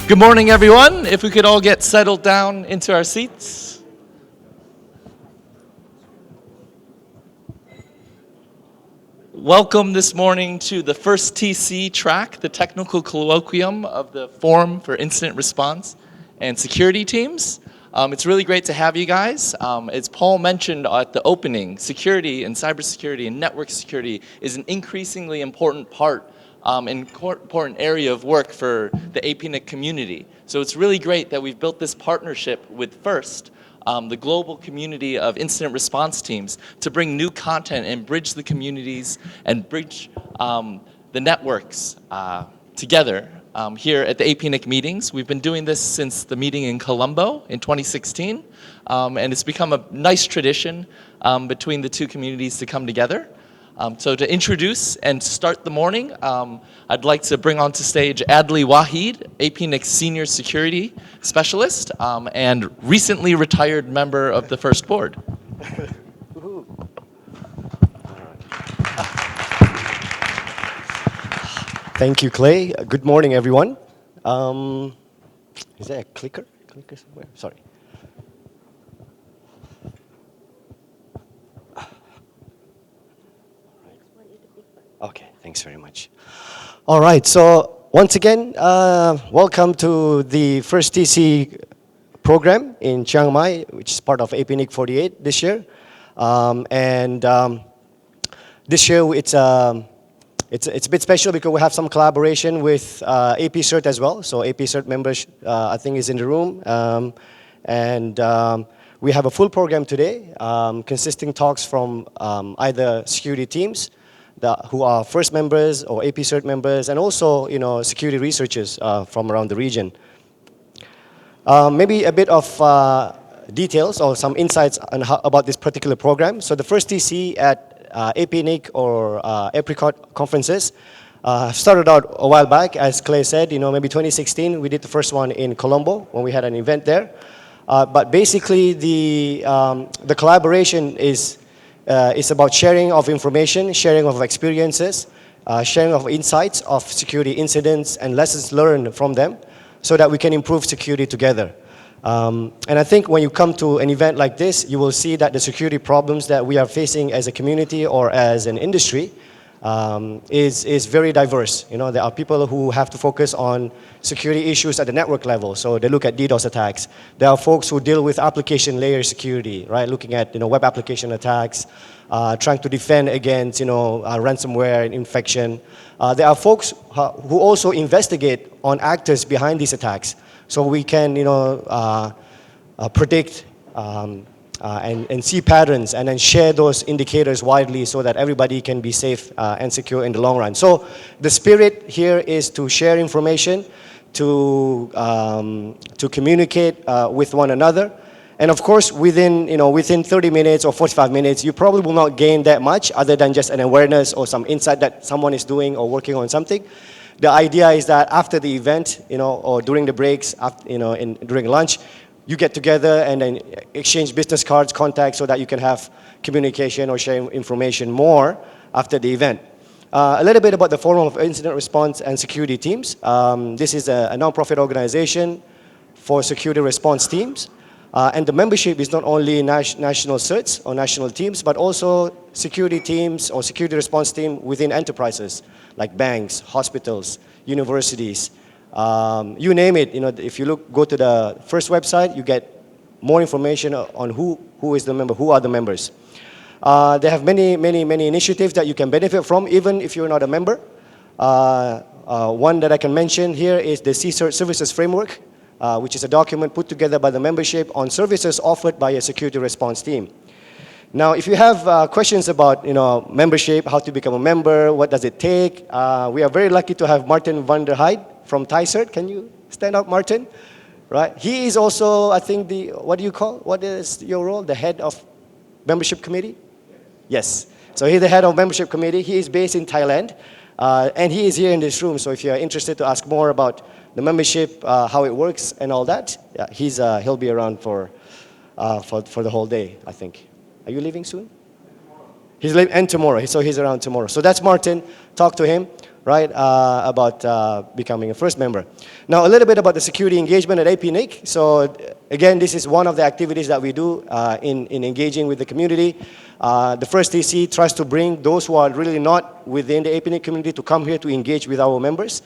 Good morning, everyone. If we could all get settled down into our seats. Welcome this morning to the first TC track, the technical colloquium of the Forum for Incident Response and Security Teams. It's really great to have you guys. As Paul mentioned at the opening, security and cybersecurity and network security is an increasingly important part important area of work for the APNIC community. So it's really great that we've built this partnership with FIRST, the global community of incident response teams, to bring new content and bridge the communities and bridge the networks together here at the APNIC meetings. We've been doing this since the meeting in Colombo in 2016, and it's become a nice tradition between the two communities to come together. So to introduce and start the morning, I'd like to bring onto stage Adli Wahid, APNIC Senior Security Specialist and recently retired member of the FIRST Board. Thank you, Clay. Good morning, everyone. Is there a clicker? Clicker somewhere? Sorry. Okay, thanks very much. All right, so once again, welcome to the first TC program in Chiang Mai, which is part of APNIC 48 this year. This year it's a bit special because we have some collaboration with AP CERT as well. So AP CERT members, I think, is in the room. We have a full program today, consisting talks from either security teams, who are FIRST members or AP CERT members, and also, security researchers from around the region. Maybe a bit of details or some insights on about this particular program. So the first TC at APNIC or Apricot conferences started out a while back, as Clay said, maybe 2016. We did the first one in Colombo when we had an event there. But basically, the collaboration is about sharing of information, sharing of experiences, sharing of insights of security incidents and lessons learned from them so that we can improve security together. And I think when you come to an event like this, you will see that the security problems that we are facing as a community or as an industry is very diverse. There are people who have to focus on security issues at the network level, so they look at DDoS attacks. There are folks who deal with application layer security, right? Looking at web application attacks, trying to defend against ransomware and infection. There are folks who also investigate on actors behind these attacks, so we can predict and see patterns and then share those indicators widely so that everybody can be safe and secure in the long run. So the spirit here is to share information, to communicate with one another. And of course, within 30 minutes or 45 minutes, you probably will not gain that much other than just an awareness or some insight that someone is doing or working on something. The idea is that after the event, or during the breaks, during lunch, you get together and then exchange business cards, contacts, so that you can have communication or share information more after the event. A little bit about the Forum of Incident Response and Security Teams. This is a non-profit organization for security response teams. And the membership is not only national CERTs or national teams, but also security teams or security response team within enterprises like banks, hospitals, universities, you name it. If you go to the FIRST website, you get more information on who is the member, who are the members. They have many initiatives that you can benefit from, even if you're not a member. One that I can mention here is the CSERT Services Framework, which is a document put together by the membership on services offered by a security response team. Now, if you have questions about membership, how to become a member, what does it take, we are very lucky to have Martin van der Heide from ThaiCert. Can you stand up, Martin? Right. He is also, I think, what is your role? The head of membership committee? Yes. So he's the head of membership committee. He is based in Thailand, and he is here in this room. So if you're interested to ask more about the membership, how it works and all that, yeah, he'll be around for the whole day, I think. Are you leaving soon? He's leaving, and tomorrow. So he's around tomorrow. So that's Martin. Talk to him. right, about becoming a first member. Now, a little bit about the security engagement at APNIC. So, again, this is one of the activities that we do in engaging with the community. The first TC tries to bring those who are really not within the APNIC community to come here to engage with our members.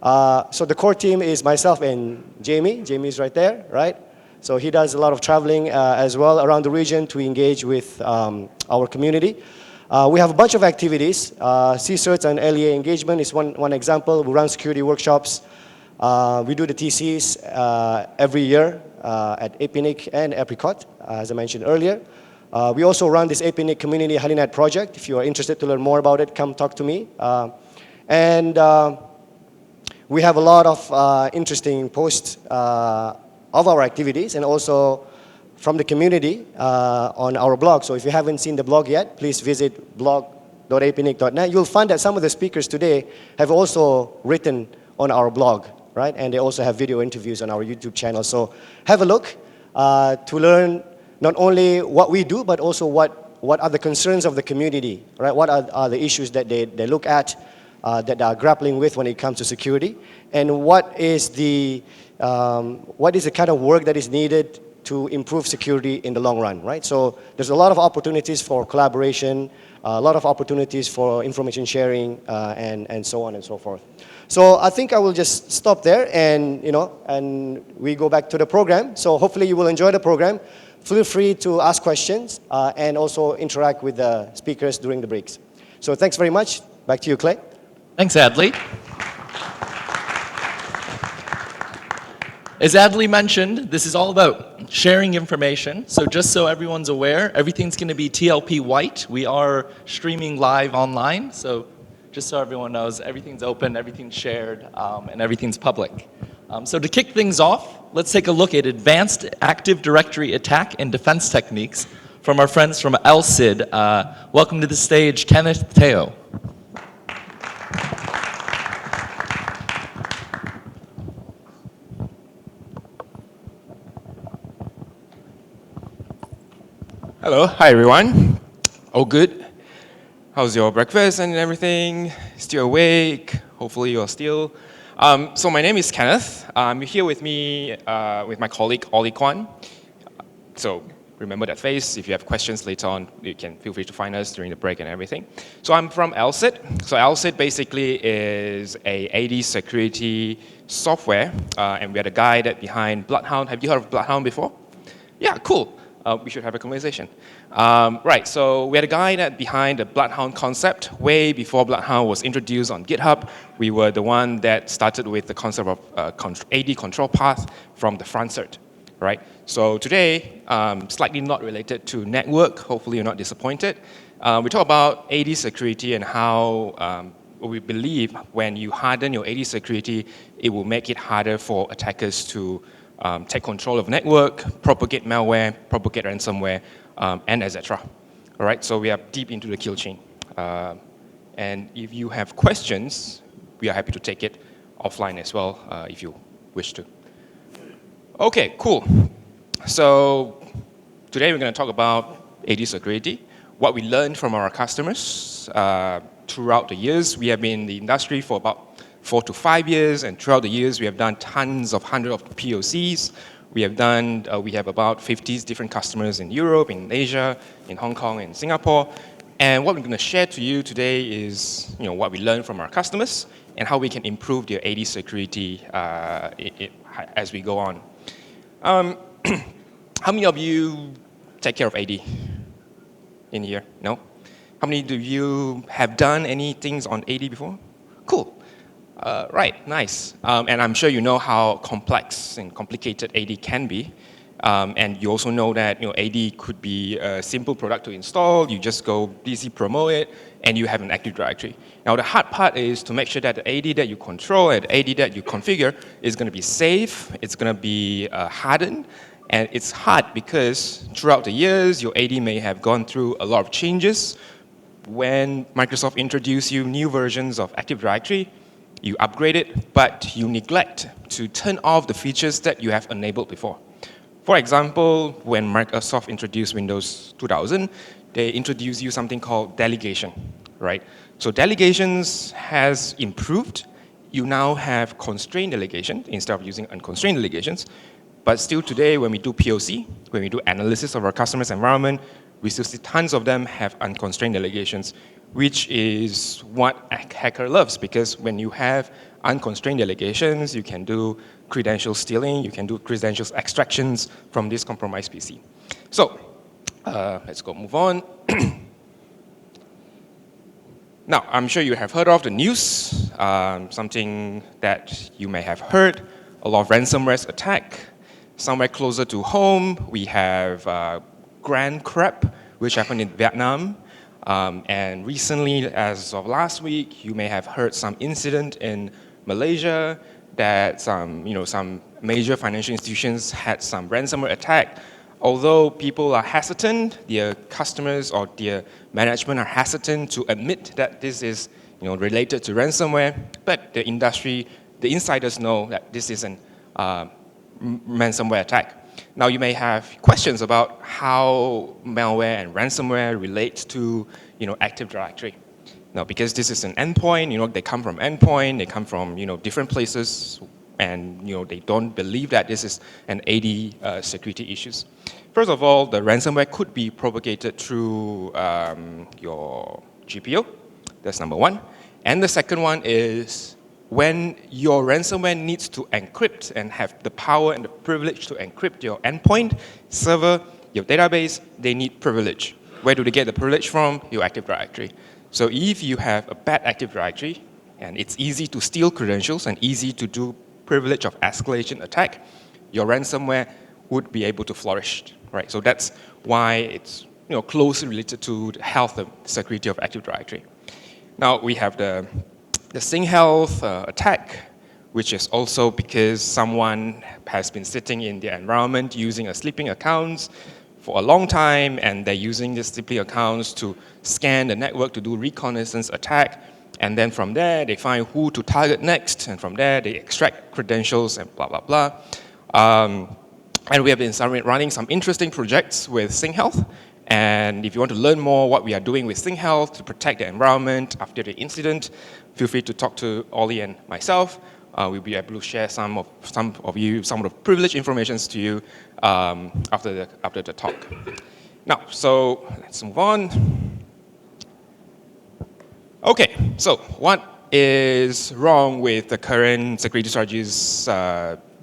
So the core team is myself and Jamie. Jamie is right there, right? So he does a lot of traveling as well around the region to engage with our community. We have a bunch of activities. CSERTs and LEA engagement is one example. We run security workshops. We do the TCs every year at APNIC and Apricot, as I mentioned earlier. We also run this APNIC Community HoneyNet project. If you are interested to learn more about it, come talk to me. We have a lot of interesting posts of our activities and also from the community on our blog. So if you haven't seen the blog yet, please visit blog.apnic.net. You'll find that some of the speakers today have also written on our blog, right? And they also have video interviews on our YouTube channel. So have a look to learn not only what we do, but also what are the concerns of the community, right? What are the issues that they look at, that they are grappling with when it comes to security, and what is the kind of work that is needed to improve security in the long run, right? So there's a lot of opportunities for collaboration, a lot of opportunities for information sharing, and so on and so forth. So I think I will just stop there, and we go back to the program. So hopefully you will enjoy the program. Feel free to ask questions and also interact with the speakers during the breaks. So thanks very much. Back to you, Clay. Thanks, Adli. As Adli mentioned, this is all about sharing information. So just so everyone's aware, everything's going to be TLP white. We are streaming live online. So just so everyone knows, everything's open, everything's shared, and everything's public. So to kick things off, let's take a look at advanced Active Directory attack and defense techniques from our friends from LSID. Welcome to the stage, Kenneth, Teo. Hello, hi everyone. All good? How's your breakfast and everything? Still awake? Hopefully you're still. So my name is Kenneth. I'm here with me, with my colleague Ollie Kwan. So remember that face. If you have questions later on, you can feel free to find us during the break and everything. So I'm from LSID. So LSID basically is a AD security software, and we're the guy that behind Bloodhound. Have you heard of Bloodhound before? Yeah, cool. We should have a conversation. Right, so we're the guy that behind the Bloodhound concept. Way before Bloodhound was introduced on GitHub, we were the one that started with the concept of AD control path from the front cert, right? So today, slightly not related to network, hopefully you're not disappointed. We talk about AD security and how we believe when you harden your AD security, it will make it harder for attackers to take control of network, propagate malware, propagate ransomware, and etc. All right, so we are deep into the kill chain. And if you have questions, we are happy to take it offline as well if you wish to. Okay, cool. So today we're going to talk about AD security, what we learned from our customers throughout the years. We have been in the industry for about 4 to 5 years, and throughout the years we have done hundreds of POCs. We have about 50 different customers in Europe, in Asia, in Hong Kong, and Singapore. And what we're going to share to you today is what we learned from our customers and how we can improve their AD security as we go on. How many of you take care of AD in here? No? How many of you have done any things on AD before? Cool. Right, nice. And I'm sure you know how complex and complicated AD can be. And you also know that AD could be a simple product to install. You just go DC promo it, and you have an Active Directory. Now the hard part is to make sure that the AD that you control and the AD that you configure is going to be safe, it's going to be hardened, and it's hard because throughout the years, your AD may have gone through a lot of changes. When Microsoft introduced you new versions of Active Directory, you upgrade it, but you neglect to turn off the features that you have enabled before. For example, when Microsoft introduced Windows 2000, they introduced you something called delegation, right? So delegations has improved. You now have constrained delegation instead of using unconstrained delegations. But still today, when we do POC, when we do analysis of our customer's environment, we still see tons of them have unconstrained delegations, which is what a hacker loves, because when you have unconstrained delegations, you can do credential stealing, you can do credentials extractions from this compromised PC. So let's go move on. Now, I'm sure you have heard of the news, something that you may have heard, a lot of ransomware attack. Somewhere closer to home, we have Grand Crep, which happened in Vietnam. And recently, as of last week, you may have heard some incident in Malaysia that some major financial institutions had some ransomware attack. Although people are hesitant, their customers or their management are hesitant to admit that this is related to ransomware, but the industry, the insiders know that this is an ransomware attack. Now you may have questions about how malware and ransomware relate to Active Directory. Now because this is an endpoint, they come from endpoint, they come from different places, and they don't believe that this is an AD security issues. First of all, the ransomware could be propagated through your GPO. That's number one. And the second one is when your ransomware needs to encrypt and have the power and the privilege to encrypt your endpoint, server, your database, they need privilege. Where do they get the privilege from? Your Active Directory. So if you have a bad Active Directory, and it's easy to steal credentials and easy to do privilege of escalation attack, your ransomware would be able to flourish, right? So that's why it's closely related to the health and security of Active Directory. Now we have the SingHealth attack, which is also because someone has been sitting in their environment using a sleeping accounts for a long time, and they're using the sleeping accounts to scan the network to do reconnaissance attack. And then from there, they find who to target next, and from there, they extract credentials and blah, blah, blah. And we have been running some interesting projects with SingHealth. And if you want to learn more what we are doing with SingHealth to protect the environment after the incident, feel free to talk to Ollie and myself. We'll be able to share some of the privileged information to you after the talk. Now, so let's move on. Okay, so what is wrong with the current security strategies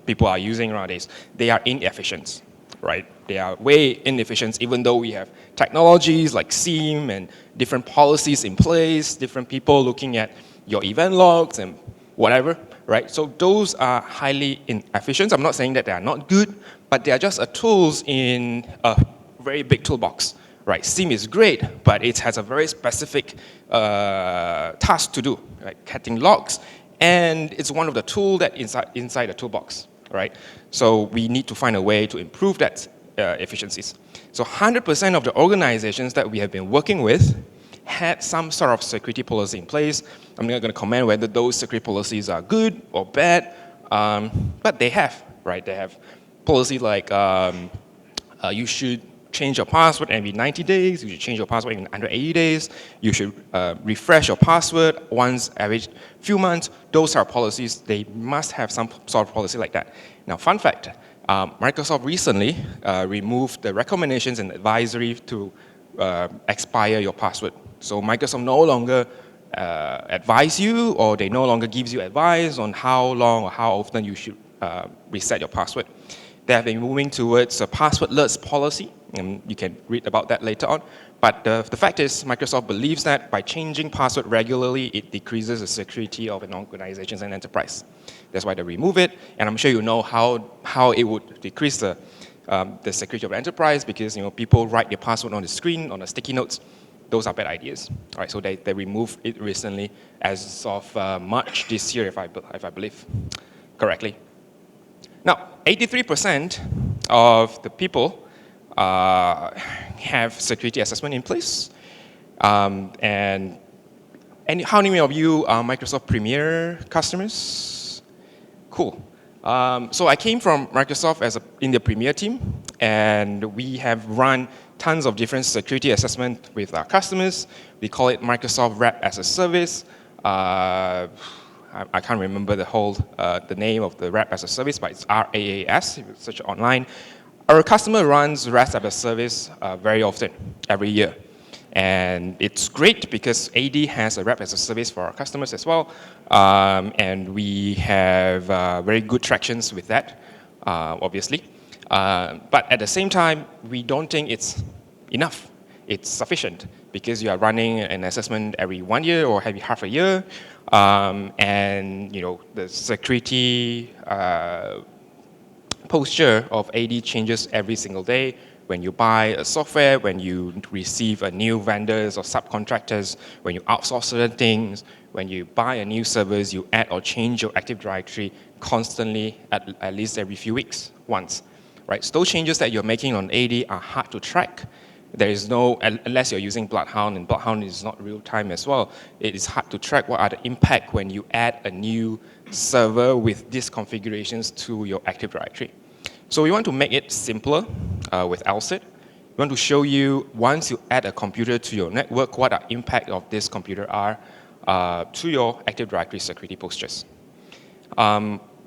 people are using nowadays? They are inefficient, right? They are way inefficient, even though we have technologies like SIEM and different policies in place, different people looking at your event logs and whatever, right? So those are highly inefficient. I'm not saying that they are not good, but they are just tools in a very big toolbox, right? SIEM is great, but it has a very specific task to do, right? Getting logs, and it's one of the tools that inside the toolbox, right? So we need to find a way to improve that efficiencies. So 100% of the organizations that we have been working with had some sort of security policy in place. I'm not going to comment whether those security policies are good or bad, but they have, right? They have policy like you should change your password every 90 days, you should change your password in 180 days, you should refresh your password once every few months. Those are policies. They must have some sort of policy like that. Now, fun fact, Microsoft recently removed the recommendations and advisory to expire your password. So Microsoft no longer advise you, or they no longer gives you advice on how long or how often you should reset your password. They have been moving towards a passwordless policy, and you can read about that later on. But the fact is, Microsoft believes that by changing password regularly, it decreases the security of an organization and enterprise. That's why they remove it, and I'm sure you know how it would decrease the security of an enterprise, because people write their password on the screen, on the sticky notes. Those are bad ideas. All right, so they removed it recently as of March this year, if I believe correctly. Now, 83% of the people have security assessment in place. And how many of you are Microsoft Premier customers? Cool. So I came from Microsoft in the Premier team, and we have run tons of different security assessment with our customers. We call it Microsoft Wrap as a Service. I can't remember the name of the Wrap as a Service, but it's RAAS, if you search it online. Our customer runs RAS as a service very often, every year. And it's great because AD has a Wrap as a Service for our customers as well. And we have very good tractions with that, obviously. But at the same time, we don't think it's enough. It's sufficient because you are running an assessment every 1 year or every half a year. And the security posture of AD changes every single day. When you buy a software, when you receive a new vendors or subcontractors, when you outsource certain things, when you buy a new service, you add or change your Active Directory constantly at least every few weeks, once. Right? So those changes that you're making on AD are hard to track. There is no, unless you're using Bloodhound, and Bloodhound is not real time as well, it is hard to track what are the impact when you add a new server with these configurations to your Active Directory. So we want to make it simpler with LSIT. We want to show you, once you add a computer to your network, what the impact of this computer are to your Active Directory security postures.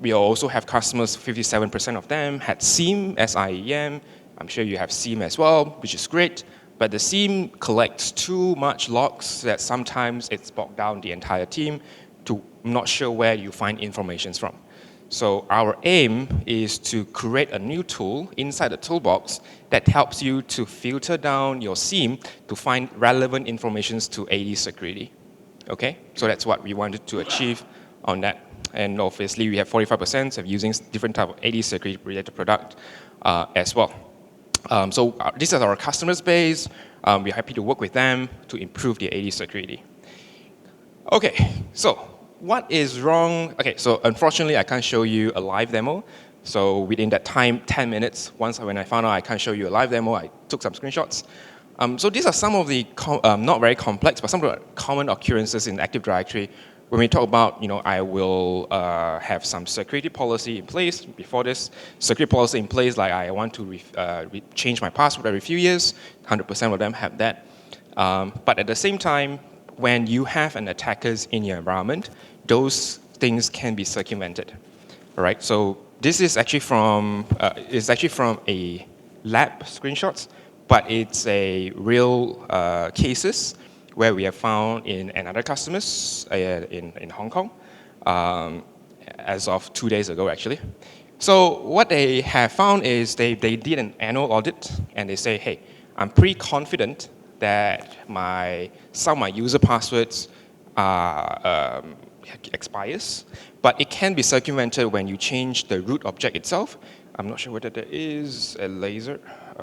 We also have customers, 57% of them had SIEM, SIEM. I'm sure you have SIEM as well, which is great. But the SIEM collects too much logs that sometimes it's bogged down the entire team to not sure where you find information from. So our aim is to create a new tool inside the toolbox that helps you to filter down your SIEM to find relevant information to AD security. Okay, so that's what we wanted to achieve on that. And obviously, we have 45% of using different type of AD security related product as well. So this is our customer base. We're happy to work with them to improve the AD security. Okay, so what is wrong? Okay, so unfortunately, I can't show you a live demo. So within that time, 10 minutes, when I found out I can't show you a live demo, I took some screenshots. So these are some of the, not very complex, but some of the common occurrences in Active Directory. When we talk about, I will have some security policy in place before this. Security policy in place, like I want to change my password every few years. 100% of them have that. But at the same time, when you have an attackers in your environment, those things can be circumvented. All right. So this is actually from a lab screenshots, but it's a real cases where we have found in another customers in Hong Kong as of 2 days ago, actually. So what they have found is they did an annual audit, and they say, hey, I'm pretty confident that some of my user passwords expires, but it can be circumvented when you change the root object itself. I'm not sure whether there is a laser. I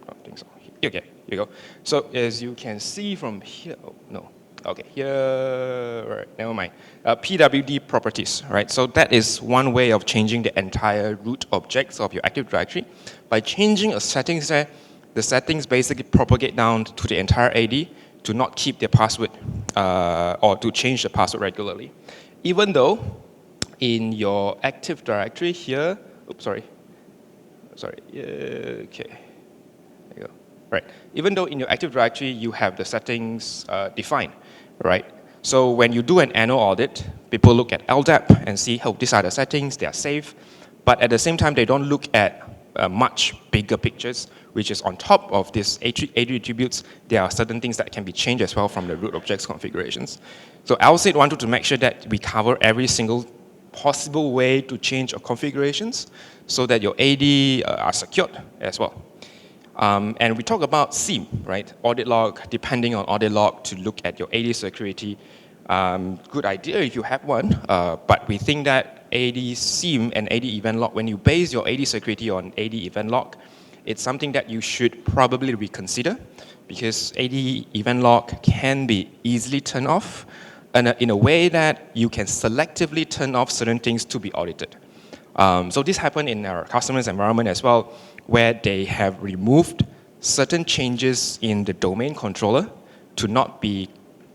don't think so. Okay, here you go. So as you can see from here, oh, no. Okay, here, right, never mind. PWD properties, right? So that is one way of changing the entire root objects of your Active Directory. By changing a settings there, the settings basically propagate down to the entire AD to not keep their password or to change the password regularly. Even though in your Active Directory here, oops, sorry, okay. Right. Even though in your Active Directory you have the settings defined, right? So when you do an annual audit, people look at LDAP and see, oh, these are the settings, they are safe. But at the same time, they don't look at much bigger pictures, which is on top of these AD attributes, there are certain things that can be changed as well from the root objects configurations. So LSIT wanted to make sure that we cover every single possible way to change your configurations so that your AD are secured as well. And we talk about SIEM, right? Audit log, depending on audit log to look at your AD security. Good idea if you have one, but we think that AD SIEM and AD event log, when you base your AD security on AD event log, it's something that you should probably reconsider because AD event log can be easily turned off in a way that you can selectively turn off certain things to be audited. So this happened in our customers' environment as well, where they have removed certain changes in the domain controller to not be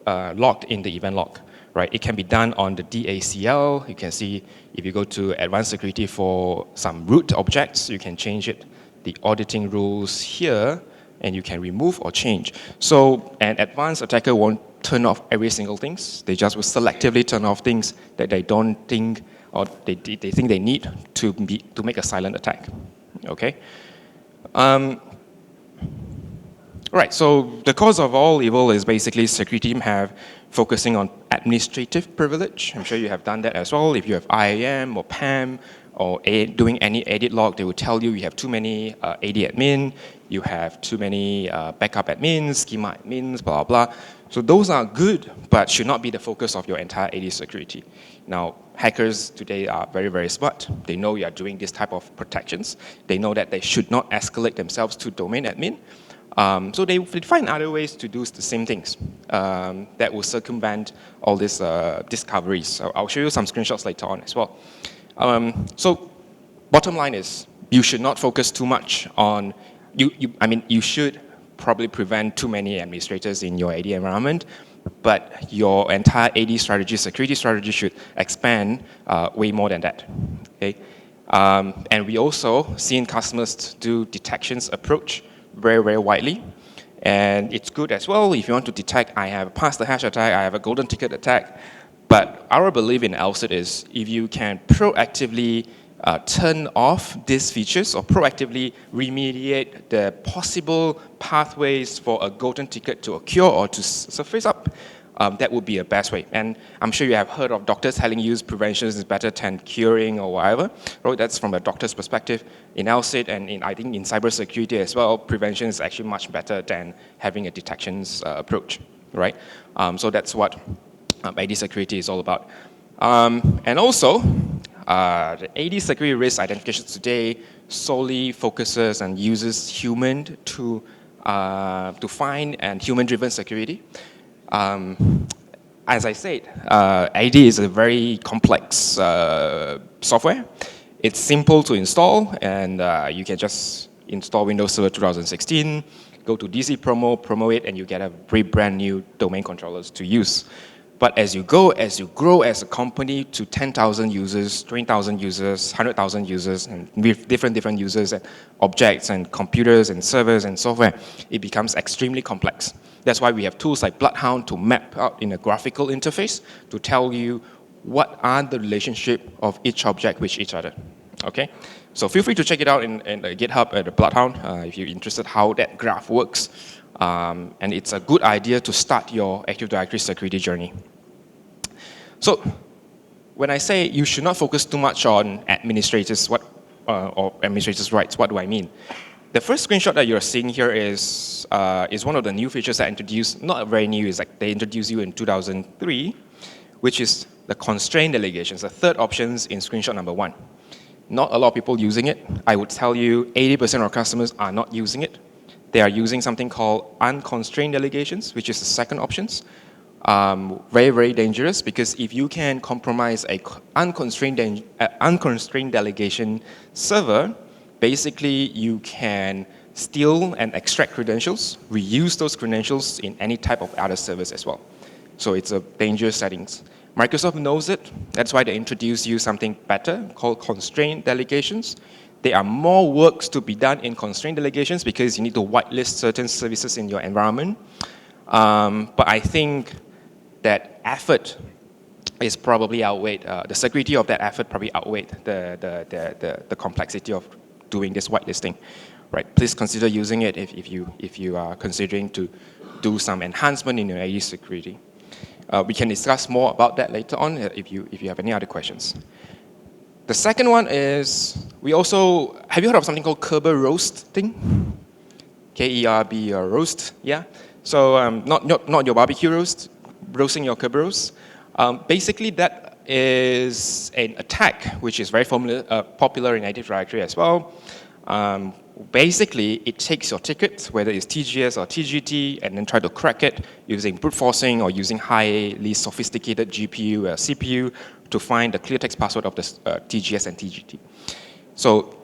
logged in the event log, right? It can be done on the DACL. You can see if you go to advanced security for some root objects, you can change it. The auditing rules here and you can remove or change. So an advanced attacker won't turn off every single thing. They just will selectively turn off things that they don't think or they think they need to make a silent attack. Okay. Right, so the cause of all evil is basically security team have focusing on administrative privilege. I'm sure you have done that as well. If you have IAM or PAM or doing any edit log, they will tell you have too many AD admin, you have too many backup admins, schema admins, blah, blah, blah. So those are good, but should not be the focus of your entire AD security. Now, hackers today are very, very smart. They know you are doing this type of protections. They know that they should not escalate themselves to domain admin. So they find other ways to do the same things that will circumvent all these discoveries. So I'll show you some screenshots later on as well. So bottom line is, you should not focus too much on, you should probably prevent too many administrators in your AD environment, but your entire AD strategy, security strategy should expand way more than that, okay? And we also seen customers do detections approach very, very widely. And it's good as well if you want to detect, I have passed the hash attack, I have a golden ticket attack. But our belief in LSIT is if you can proactively turn off these features or proactively remediate the possible pathways for a golden ticket to occur or to surface up, that would be a best way. And I'm sure you have heard of doctors telling you prevention is better than curing or whatever. Right? That's from a doctor's perspective. In LSIT and I think in cybersecurity as well, prevention is actually much better than having a detections approach. Right? So that's what AD security is all about. And also, the AD security risk identification today solely focuses and uses human to find and human-driven security. As I said, AD is a very complex software. It's simple to install, and you can just install Windows Server 2016, go to DC promo it, and you get a very brand new domain controllers to use. But as you grow as a company to 10,000 users, 20,000 users, 100,000 users, and with different users and objects and computers and servers and software, it becomes extremely complex. That's why we have tools like Bloodhound to map out in a graphical interface to tell you what are the relationship of each object with each other. Okay, so feel free to check it out in GitHub at the Bloodhound if you're interested how that graph works. And it's a good idea to start your Active Directory security journey. So when I say you should not focus too much on administrators or administrators' rights, what do I mean? The first screenshot that you're seeing here is one of the new features that introduced, not very new, it's like they introduced you in 2003, which is the constraint delegations, the third options in screenshot number 1. Not a lot of people using it. I would tell you 80% of our customers are not using it. They are using something called unconstrained delegations, which is the second options. Very, very dangerous because if you can compromise a unconstrained delegation server, basically you can steal and extract credentials, reuse those credentials in any type of other service as well. So it's a dangerous settings. Microsoft knows it. That's why they introduced you something better called constrained delegations. There are more works to be done in constrained delegations because you need to whitelist certain services in your environment. But I think that effort is probably outweighed. The security of that effort probably outweighed the complexity of doing this whitelisting. Right? Please consider using it if you are considering to do some enhancement in your AE security. We can discuss more about that later on if you have any other questions. The second one is, have you heard of something called Kerber roasting? K-E-R-B roast, yeah? So not your barbecue roast, roasting your Kerber roast. Basically that is an attack which is very popular in Active Directory as well. Basically, it takes your ticket, whether it's TGS or TGT, and then try to crack it using brute forcing or using highly sophisticated GPU or CPU to find the clear text password of the TGS and TGT. So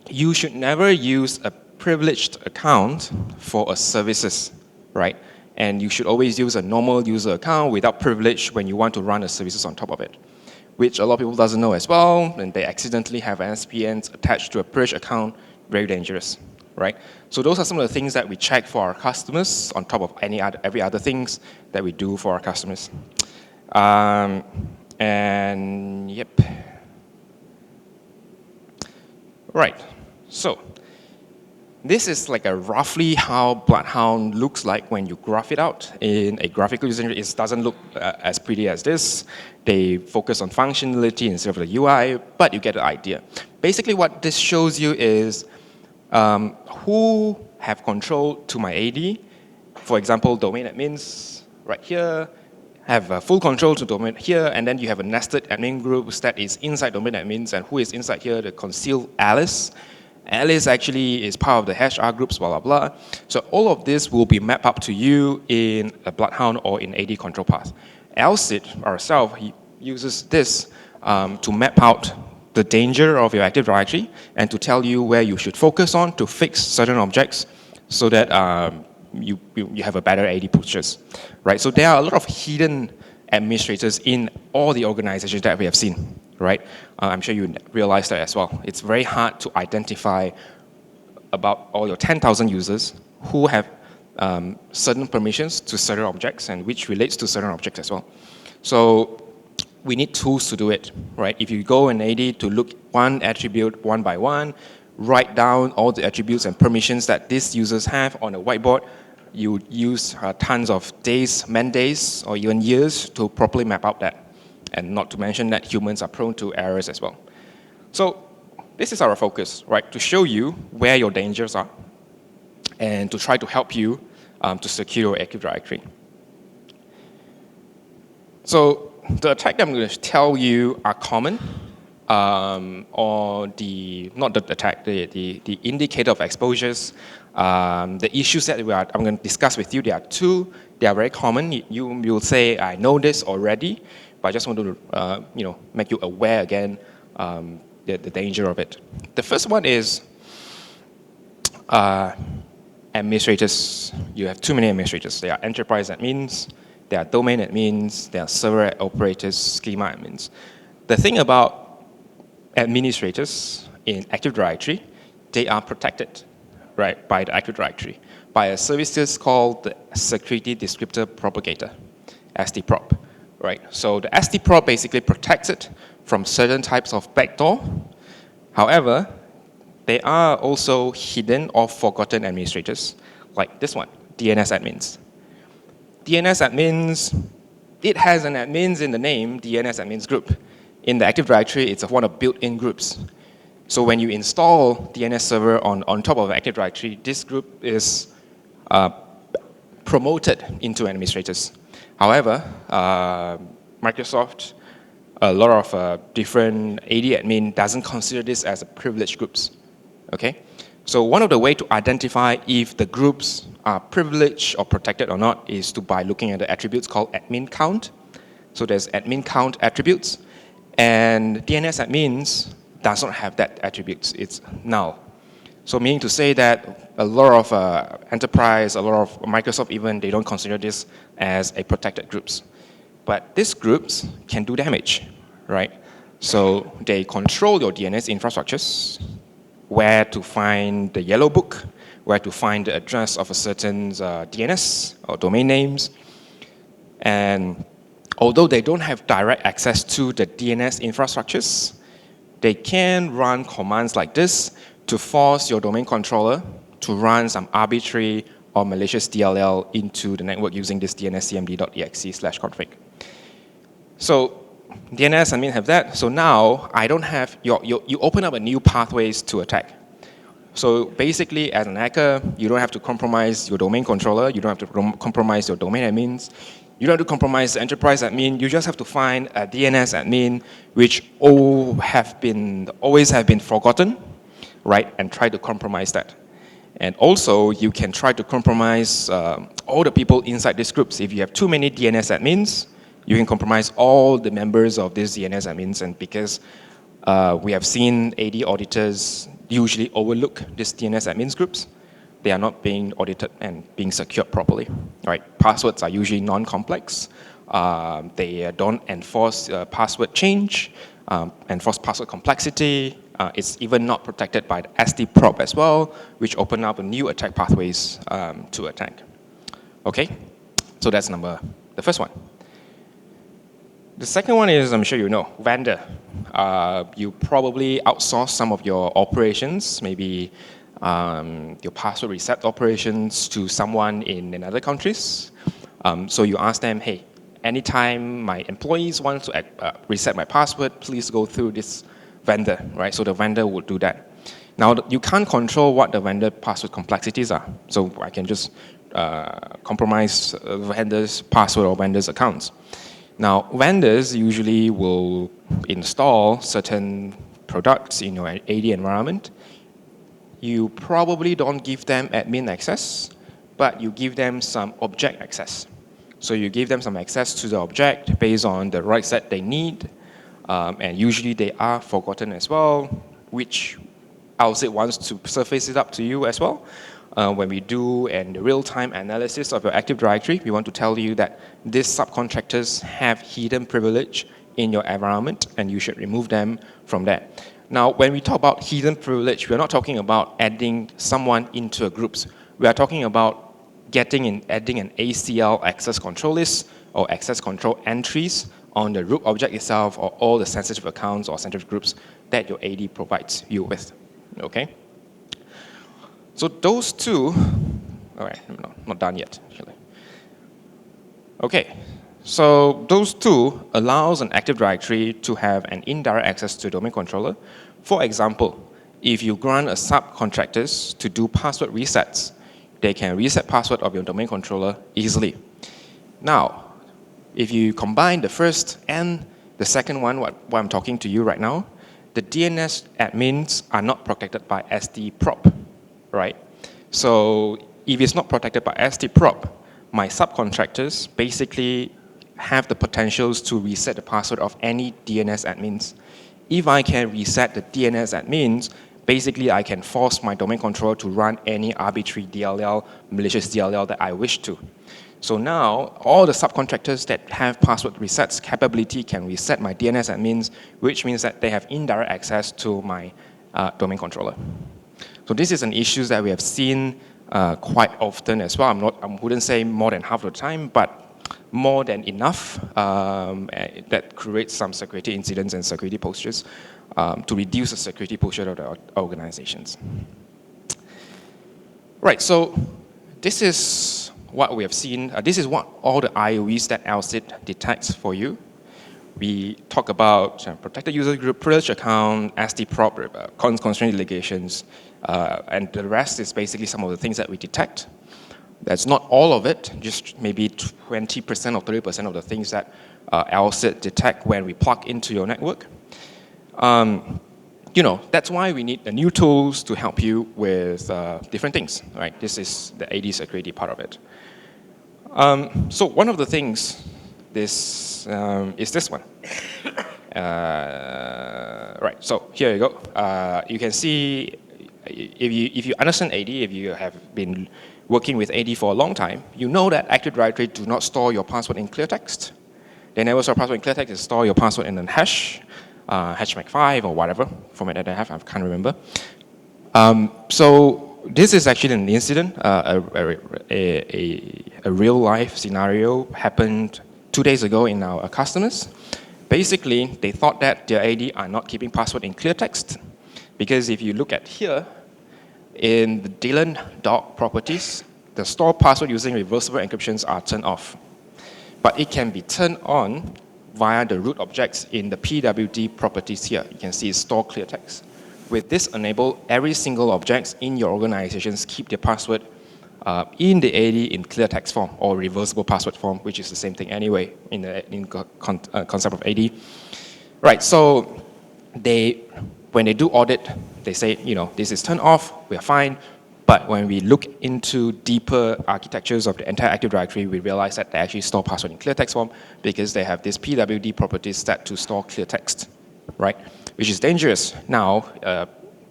you should never use a privileged account for a services, right? And you should always use a normal user account without privilege when you want to run a services on top of it, which a lot of people doesn't know as well, and they accidentally have an SPN attached to a privileged account. Very dangerous, right? So those are some of the things that we check for our customers on top of every other things that we do for our customers. And yep. Right, so this is like a roughly how Bloodhound looks like when you graph it out in a graphical user interface. It doesn't look as pretty as this. They focus on functionality instead of the UI, but you get the idea. Basically what this shows you is who have control to my AD. For example, domain admins right here have full control to domain here, and then you have a nested admin groups that is inside domain admins, and who is inside here, the concealed Alice. Alice actually is part of the HR groups, blah, blah, blah. So all of this will be mapped up to you in a Bloodhound or in AD control path. Alcid, ourselves, he uses this to map out the danger of your Active Directory and to tell you where you should focus on to fix certain objects so that you have a better AD pictures, right? So there are a lot of hidden administrators in all the organizations that we have seen, right? I'm sure you realize that as well. It's very hard to identify about all your 10,000 users who have certain permissions to certain objects and which relates to certain objects as well. So we need tools to do it, right? If you go in AD to look one attribute one by one, write down all the attributes and permissions that these users have on a whiteboard, you would use tons of days, man days, or even years to properly map out that. And not to mention that humans are prone to errors as well. So this is our focus, right? To show you where your dangers are and to try to help you to secure your Active Directory. So the attack that I'm going to tell you are common, or not the attack, the indicator of exposures. The issues that I'm going to discuss with you, there are two. They are very common. You'll say, I know this already, but I just want to make you aware again the danger of it. The first one is administrators. You have too many administrators. There are enterprise admins, there are domain admins, there are server operators, schema admins. The thing about administrators in Active Directory, they are protected, right, by the Active Directory, by a service called the Security Descriptor Propagator, SDProp, right? So the SDProp basically protects it from certain types of backdoor. However, there are also hidden or forgotten administrators, like this one, DNS admins. DNS admins, it has an admins in the name, DNS admins group. In the Active Directory, it's one of built-in groups. So when you install DNS server on top of Active Directory, this group is promoted into administrators. However, Microsoft, a lot of different AD admin doesn't consider this as a privileged groups. Okay? So one of the ways to identify if the groups are privileged or protected or not is by looking at the attributes called admin count. So there's admin count attributes, and DNS admins does not have that attributes. It's null. So meaning to say that a lot of enterprise, a lot of Microsoft even, they don't consider this as a protected groups. But these groups can do damage, right? So they control your DNS infrastructures, where to find the yellow book, where to find the address of a certain DNS or domain names. And although they don't have direct access to the DNS infrastructures, they can run commands like this to force your domain controller to run some arbitrary or malicious DLL into the network using this dnscmd.exe/config. So DNS admin have that. So now I don't have you open up a new pathways to attack. So basically, as an hacker, you don't have to compromise your domain controller. You don't have to compromise your domain admins. You don't have to compromise the enterprise admin. You just have to find a DNS admin, which always have been forgotten, right? And try to compromise that. And also, you can try to compromise all the people inside these groups. If you have too many DNS admins, you can compromise all the members of these DNS admins. And because we have seen AD auditors usually overlook these DNS admins groups, they are not being audited and being secured properly, right? Passwords are usually non-complex. They don't enforce password change, enforce password complexity, It's even not protected by the SD prop as well, which open up new attack pathways to attack. Okay, so that's the first one. The second one is, I'm sure you know, vendor. You probably outsource some of your operations, maybe your password reset operations to someone in other countries. So you ask them, hey, anytime my employees want to reset my password, please go through this vendor, right? So the vendor will do that. Now, you can't control what the vendor password complexities are. So I can just compromise vendor's password or vendor's accounts. Now, vendors usually will install certain products in your AD environment. You probably don't give them admin access, but you give them some object access. So you give them some access to the object based on the rights that they need, and usually they are forgotten as well, which OutSit wants to surface it up to you as well. When we do a real-time analysis of your Active Directory, we want to tell you that these subcontractors have hidden privilege in your environment, and you should remove them from there. Now, when we talk about hidden privilege, we're not talking about adding someone into a groups. We are talking about adding an ACL access control list or access control entries on the root object itself or all the sensitive accounts or sensitive groups that your AD provides you with. Okay? So those two, all right, no, not done yet, actually. Okay, so those two allows an Active Directory to have an indirect access to domain controller. For example, if you grant a subcontractors to do password resets, they can reset password of your domain controller easily. Now, if you combine the first and the second one, what I'm talking to you right now, the DNS admins are not protected by SD prop. Right? So if it's not protected by SD prop, my subcontractors basically have the potentials to reset the password of any DNS admins. If I can reset the DNS admins, basically I can force my domain controller to run any arbitrary DLL, malicious DLL that I wish to. So now all the subcontractors that have password resets capability can reset my DNS admins, which means that they have indirect access to my domain controller. So this is an issue that we have seen quite often as well. I wouldn't say more than half the time, but more than enough that creates some security incidents and security postures to reduce the security posture of the organizations. Right, so this is what we have seen. This is what all the IOEs that OutSit detects for you. We talk about protected user group, privileged account, SD prop, constraint delegations, and the rest is basically some of the things that we detect. That's not all of it, just maybe 20% or 30% of the things that OutSit detect when we plug into your network. That's why we need the new tools to help you with different things, right? This is the AD security part of it. So one of the things is this one. Right, so here you go. You can see, if you understand AD, if you have been working with AD for a long time, you know that Active Directory do not store your password in clear text. They never store password in clear text, they store your password in a hash, HMAC5 or whatever format that they have, I can't remember. So this is actually an incident, a real life scenario happened 2 days ago in our customers. Basically, they thought that their AD are not keeping password in clear text, because if you look at here, in the Dylan doc properties, the store password using reversible encryptions are turned off. But it can be turned on via the root objects in the PWD properties here. You can see store clear text. With this enabled, every single objects in your organizations keep their password in the AD in clear text form or reversible password form, which is the same thing anyway in the concept of AD. Right, so when they do audit, they say, this is turned off, we are fine. But when we look into deeper architectures of the entire Active Directory, we realize that they actually store password in clear text form because they have this PWD properties set to store clear text, right? Which is dangerous. Now,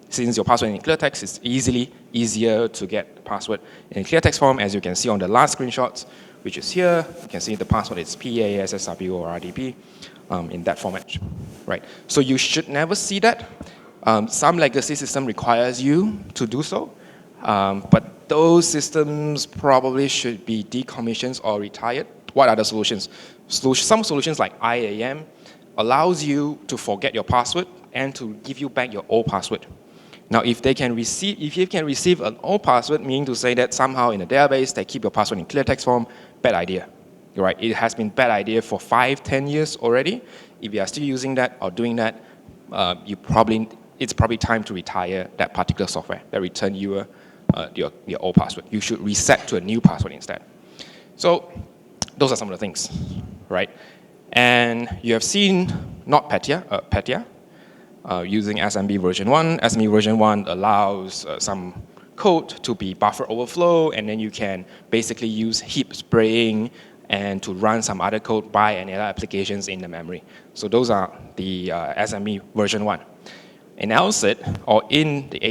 since your password in clear text, it's easier to get the password in clear text form, as you can see on the last screenshots, which is here. You can see the password is PASSW or RDP in that format, right? So you should never see that. Some legacy system requires you to do so, but those systems probably should be decommissioned or retired. What are the solutions? Some solutions like IAM allows you to forget your password and to give you back your old password. Now, if you can receive an old password, meaning to say that somehow in a database they keep your password in clear text form, bad idea. Right? It has been bad idea for 5-10 years already. If you are still using that or doing that, it's probably time to retire that particular software that return you your old password. You should reset to a new password instead. So those are some of the things, right? And you have seen not Petya, using SMB version 1. SMB version 1 allows some code to be buffer overflow, and then you can basically use heap spraying and to run some other code by and other applications in the memory. So those are the SMB version 1. In LSIT, or in the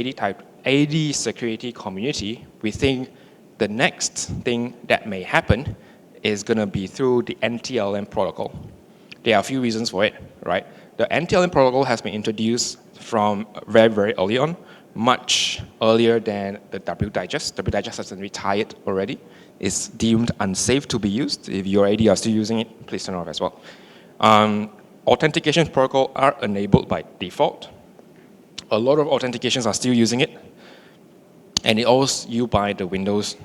AD security community, we think the next thing that may happen is going to be through the NTLM protocol. There are a few reasons for it, right? The NTLM protocol has been introduced from very, very early on, much earlier than the WDigest. WDigest has been retired already. It's deemed unsafe to be used. If your AD are still using it, please turn it off as well. Authentication protocol are enabled by default. A lot of authentications are still using it, and it also used by the Windows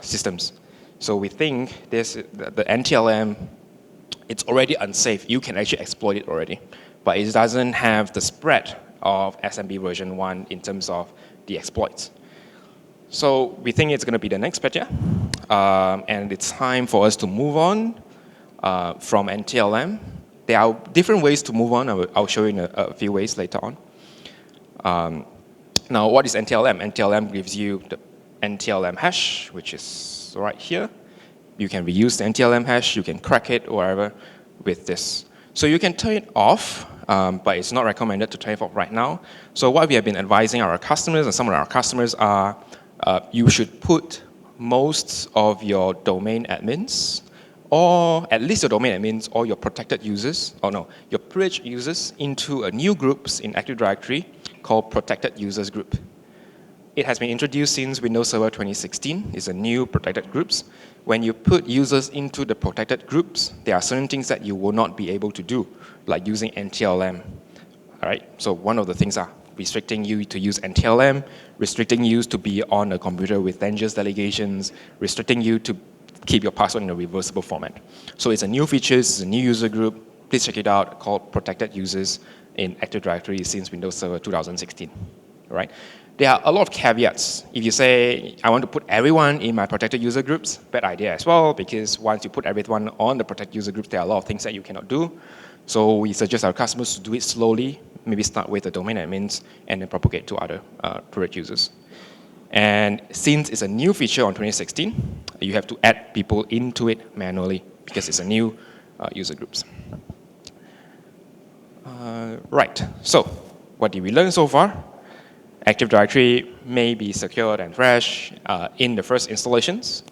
systems. So we think the NTLM, it's already unsafe. You can actually exploit it already, but it doesn't have the spread of SMB version 1 in terms of the exploits. So we think it's going to be the next Petya, and it's time for us to move on from NTLM. There are different ways to move on. I'll show you in a few ways later on. Now, what is NTLM? NTLM gives you the NTLM hash, which is right here. You can reuse the NTLM hash. You can crack it or whatever with this. So you can turn it off, but it's not recommended to turn it off right now. So what we have been advising our customers, and some of our customers are, you should put most of your domain admins, or at least your domain admins, or your protected users, your privileged users into a new groups in Active Directory called Protected Users Group. It has been introduced since Windows Server 2016. It's a new protected groups. When you put users into the protected groups, there are certain things that you will not be able to do, like using NTLM. All right. So one of the things are restricting you to use NTLM, restricting you to be on a computer with dangerous delegations, restricting you to keep your password in a reversible format. So it's a new feature, it's a new user group. Please check it out, called Protected Users in Active Directory since Windows Server 2016. All right? There are a lot of caveats. If you say, I want to put everyone in my protected user groups, bad idea as well, because once you put everyone on the protected user groups, there are a lot of things that you cannot do. So we suggest our customers to do it slowly, maybe start with the domain admins and then propagate to other privileged users. And since it's a new feature on 2016, you have to add people into it manually because it's a new user groups. Right, so what did we learn so far? Active Directory may be secured and fresh in the first installations,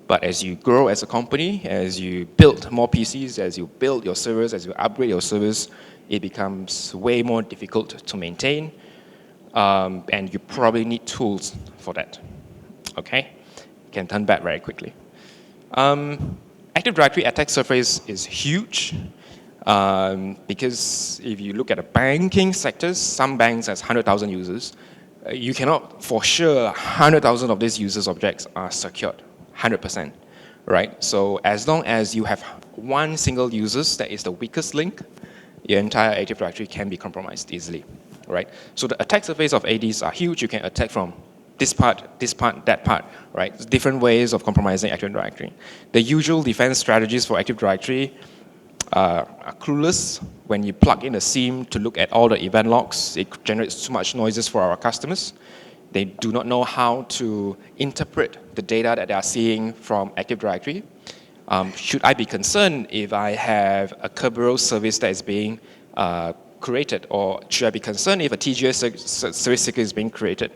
but as you grow as a company, as you build more PCs, as you build your servers, as you upgrade your servers, it becomes way more difficult to maintain, and you probably need tools for that. Okay, you can turn back very quickly. Active Directory attack surface is huge. Because if you look at the banking sectors, some banks has 100,000 users. You cannot, for sure, 100,000 of these users objects are secured, 100%, right? So as long as you have one single user that is the weakest link, your entire Active Directory can be compromised easily, right? So the attack surface of ADs are huge. You can attack from this part, that part, right? There's different ways of compromising Active Directory. The usual defense strategies for Active Directory are clueless. When you plug in a SIEM to look at all the event logs, it generates too much noises for our customers. They do not know how to interpret the data that they are seeing from Active Directory. Should I be concerned if I have a Kerberos service that is being created, or should I be concerned if a TGS service ticket is being created?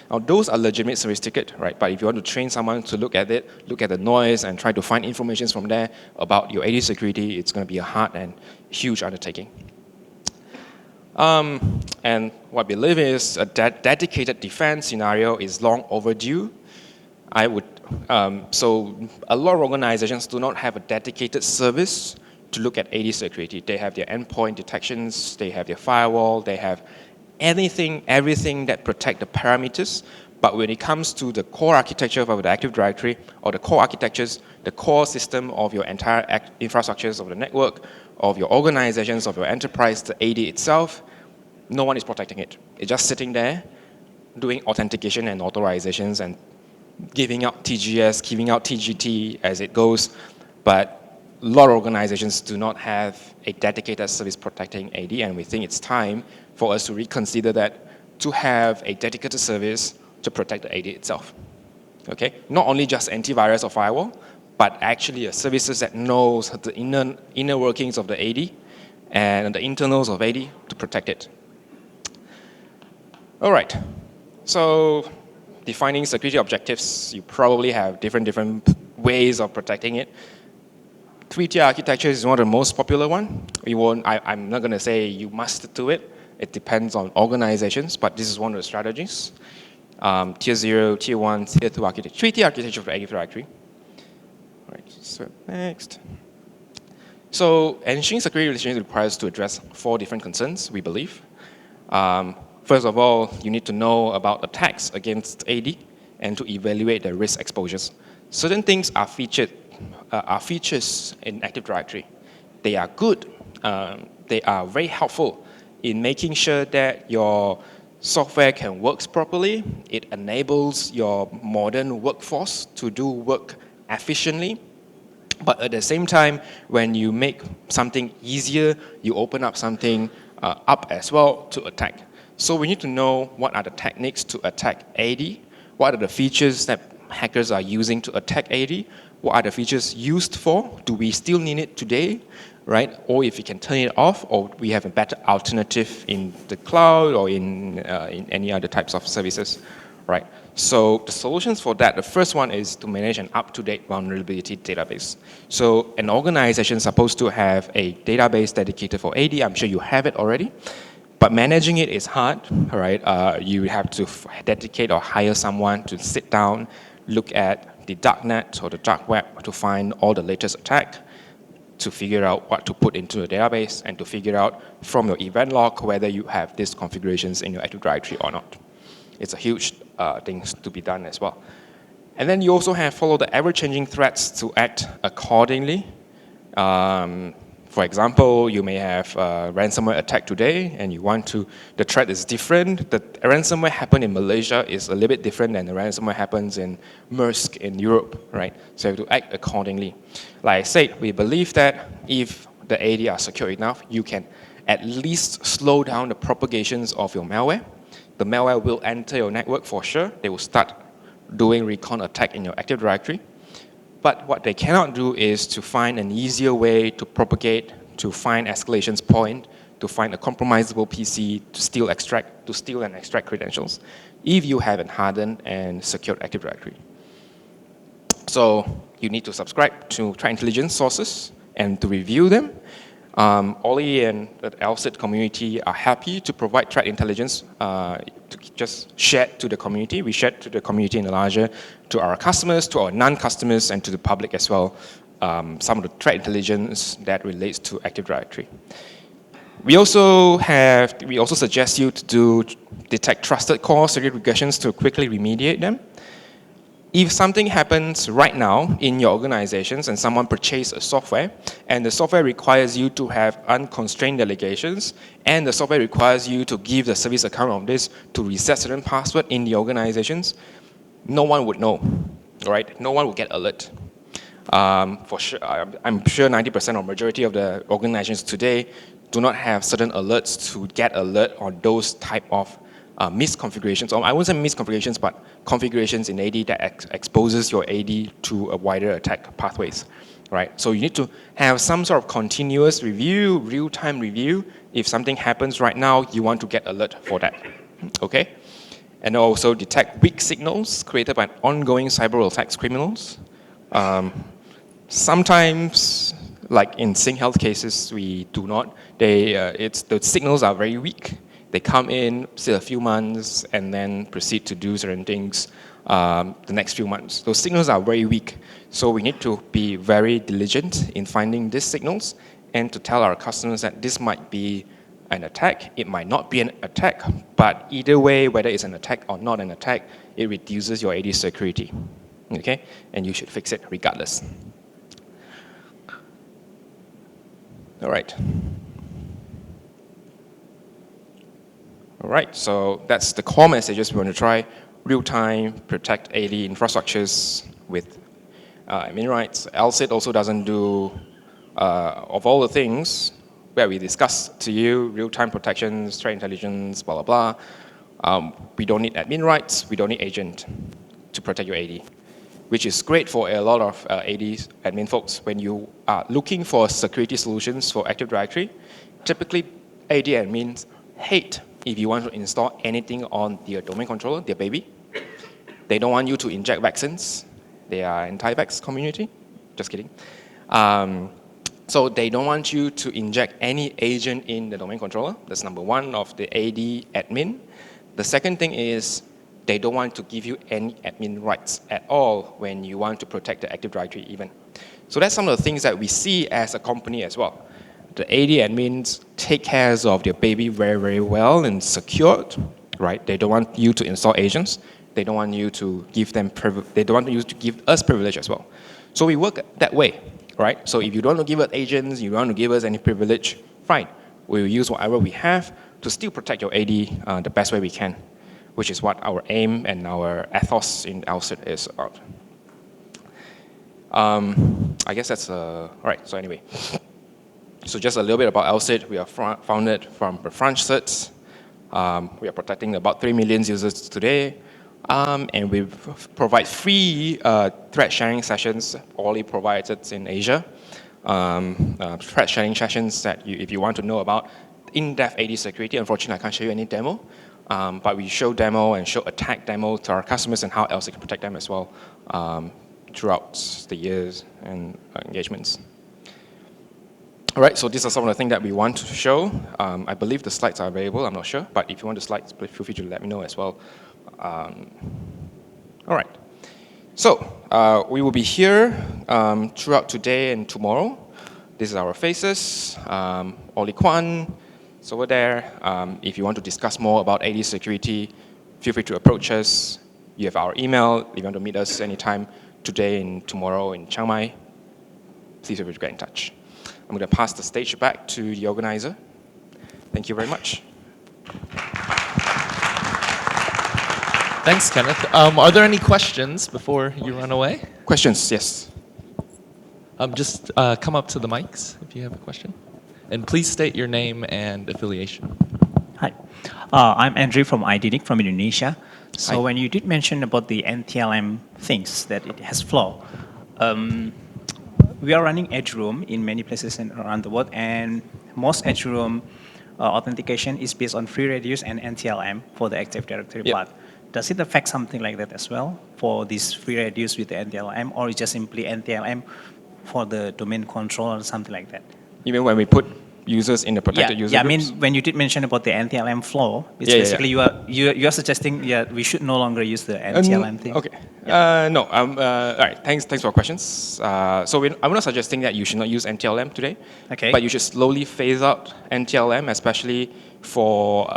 Now, those are legitimate service tickets, right? But if you want to train someone to look at it, look at the noise, and try to find information from there about your AD security, it's going to be a hard and huge undertaking. And what we believe is a dedicated defense scenario is long overdue. So a lot of organizations do not have a dedicated service to look at AD security. They have their endpoint detections, they have their firewall, they have everything that protect the parameters. But when it comes to the core architecture of the Active Directory, or the core architectures, the core system of your entire infrastructures of the network, of your organizations, of your enterprise, the AD itself, no one is protecting it. It's just sitting there, doing authentication and authorizations and giving out TGS, giving out TGT as it goes. But a lot of organizations do not have a dedicated service protecting AD, and we think it's time for us to reconsider that, to have a dedicated service to protect the AD itself. Okay? Not only just antivirus or firewall, but actually a services that knows the inner workings of the AD and the internals of AD to protect it. All right. So defining security objectives, you probably have different ways of protecting it. 3-tier architecture is one of the most popular one. I'm not going to say you must do it. It depends on organizations, but this is one of the strategies. Tier 0, Tier 1, Tier 2 architecture, 3-tier architecture for the Active Directory. All right, so next. So ensuring security relations requires to address 4 different concerns, we believe. First of all, you need to know about attacks against AD and to evaluate the risk exposures. Certain things are features in Active Directory. They are good. They are very helpful in making sure that your software can work properly. It enables your modern workforce to do work efficiently. But at the same time, when you make something easier, you open up something up as well to attack. So we need to know what are the techniques to attack AD, what are the features that hackers are using to attack AD, what are the features used for, do we still need it today, right? Or if we can turn it off, or we have a better alternative in the cloud or in any other types of services, right? So the solutions for that, the first one is to manage an up-to-date vulnerability database. So an organization is supposed to have a database dedicated for AD. I'm sure you have it already. But managing it is hard, right? You have to dedicate or hire someone to sit down, look at the darknet or the dark web to find all the latest attack, to figure out what to put into the database, and to figure out from your event log whether you have these configurations in your Active Directory or not. It's a huge thing to be done as well. And then you also have follow the ever-changing threats to act accordingly. For example, you may have a ransomware attack today, and you want to, the threat is different. The ransomware happened in Malaysia is a little bit different than the ransomware happens in Maersk in Europe, right? So you have to act accordingly. Like I said, we believe that if the AD are secure enough, you can at least slow down the propagations of your malware. The malware will enter your network for sure. They will start doing recon attack in your Active Directory. But what they cannot do is to find an easier way to propagate, to find escalations point, to find a compromisable PC, to steal and extract credentials, if you have a hardened and secured Active Directory. So you need to subscribe to threat intelligence sources and to review them. Ollie and the LSIT community are happy to provide threat intelligence to just share to the community. We share to the community in the larger, to our customers, to our non-customers, and to the public as well, some of the threat intelligence that relates to Active Directory. We also suggest you to detect trusted core security regressions to quickly remediate them. If something happens right now in your organizations and someone purchases a software, and the software requires you to have unconstrained delegations, and the software requires you to give the service account of this to reset certain password in the organizations, no one would know, right? No one would get alert. For sure, I'm sure 90% or majority of the organizations today do not have certain alerts to get alert on those type of misconfigurations, or I won't say misconfigurations, but configurations in AD that exposes your AD to a wider attack pathways, right? So you need to have some sort of continuous review, real-time review. If something happens right now, you want to get alert for that, okay? And also detect weak signals created by ongoing cyber attacks criminals. Sometimes, like in SingHealth cases, we do not. The signals are very weak. They come in, sit a few months, and then proceed to do certain things the next few months. Those signals are very weak. So we need to be very diligent in finding these signals and to tell our customers that this might be an attack, it might not be an attack, but either way, whether it's an attack or not an attack, it reduces your AD security, okay? And you should fix it regardless. All right. All right, so that's the core messages we want to try. Real-time, protect AD infrastructures with admin rights. LSIT also doesn't do, of all the things where we discussed to you, real-time protection, threat intelligence, blah, blah, blah. We don't need admin rights, we don't need agent to protect your AD, which is great for a lot of AD admin folks. When you are looking for security solutions for Active Directory, typically AD admins hate if you want to install anything on their domain controller, their baby. They don't want you to inject vaccines. They are anti-vax community. Just kidding. So they don't want you to inject any agent in the domain controller. That's number one of the AD admin. The second thing is they don't want to give you any admin rights at all when you want to protect the Active Directory even. So that's some of the things that we see as a company as well. The AD admins take care of their baby very, very well and secured, right? They don't want you to install agents. They don't want you to give them they don't want you to give us privilege as well. So we work that way, right? So if you don't want to give us agents, you don't want to give us any privilege, fine. We will use whatever we have to still protect your AD the best way we can, which is what our aim and our ethos in LSIT is about. I guess that's, all right, so anyway. So just a little bit about LSIT. We are founded from the French certs. We are protecting about 3 million users today. And we provide free threat sharing sessions, only provided in Asia. Threat sharing sessions that if you want to know about in-depth AD security, unfortunately I can't show you any demo. But we show demo and show attack demo to our customers and how else they can protect them as well throughout the years and engagements. All right, so these are some of the things that we want to show. I believe the slides are available, I'm not sure, but if you want the slides, feel free to let me know as well. All right, so we will be here throughout today and tomorrow. This is our faces, Oli Kwan is over there. If you want to discuss more about AD security, feel free to approach us. You have our email. If you want to meet us anytime today and tomorrow in Chiang Mai, please feel free to get in touch. I'm going to pass the stage back to the organizer. Thank you very much. Thanks, Kenneth. Are there any questions before you run away? Questions, yes. Just come up to the mics if you have a question. And please state your name and affiliation. Hi, I'm Andrew from APNIC from Indonesia. So Hi. when you did mention about the NTLM things, that it has flaw, we are running edge room in many places around the world, and most edge room authentication is based on free radius and NTLM for the Active Directory Yep. part. Does it affect something like that as well for this free radius with the NTLM, or is just simply NTLM for the domain control or something like that? Even when we put users in the protected user yeah. groups? I mean, when you did mention about the NTLM flow, it's Yeah, yeah, basically you are suggesting we should no longer use the NTLM thing. Okay. No. All right. Thanks for questions. So I'm not suggesting that you should not use NTLM today. Okay. But you should slowly phase out NTLM, especially for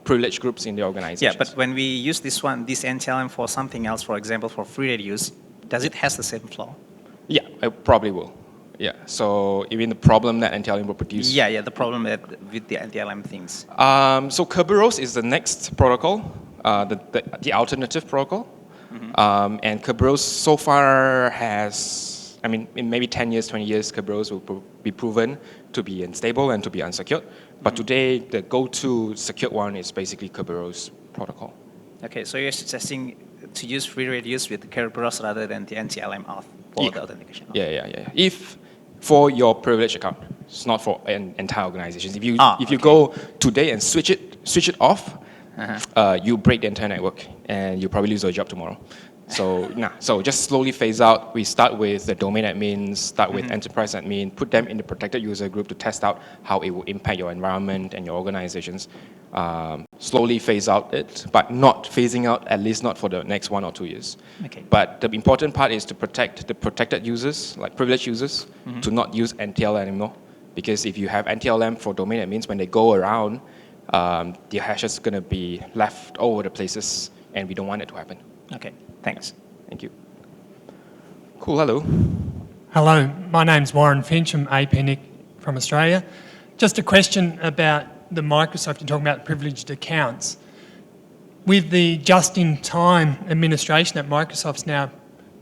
privileged groups in the organization. Yeah, but when we use this NTLM for something else, for example, for free radius, does it has the same flow? Yeah, it probably will. Yeah. So even the problem that NTLM will produce. Yeah. The problem with the NTLM things. So Kerberos is the next protocol, the alternative protocol. Mm-hmm. And Kerberos so far has, I mean, in maybe 10 years, 20 years, Kerberos will be proven to be unstable and to be unsecured. But today, the go-to secured one is basically Kerberos protocol. Okay, so you're suggesting to use free radius with Kerberos rather than the NTLM auth for the authentication. Yeah. If for your privileged account, it's not for an entire organization. If you go today and switch it off, you break the entire network and you probably lose your job tomorrow. So just slowly phase out. We start with the domain admins, start with enterprise admin, put them in the protected user group to test out how it will impact your environment and your organizations. Slowly phase out it, but not phasing out, at least not for the next 1 or 2 years. Okay. But the important part is to protect the protected users, like privileged users, to not use NTLM anymore. Because if you have NTLM for domain admins, when they go around, the hash is going to be left all over the places, and we don't want it to happen. Okay, thanks. Thank you. Cool, hello. Hello, my name's Warren Finch. I'm APNIC from Australia. Just a question about the Microsoft, you're talking about privileged accounts. With the just-in-time administration that Microsoft's now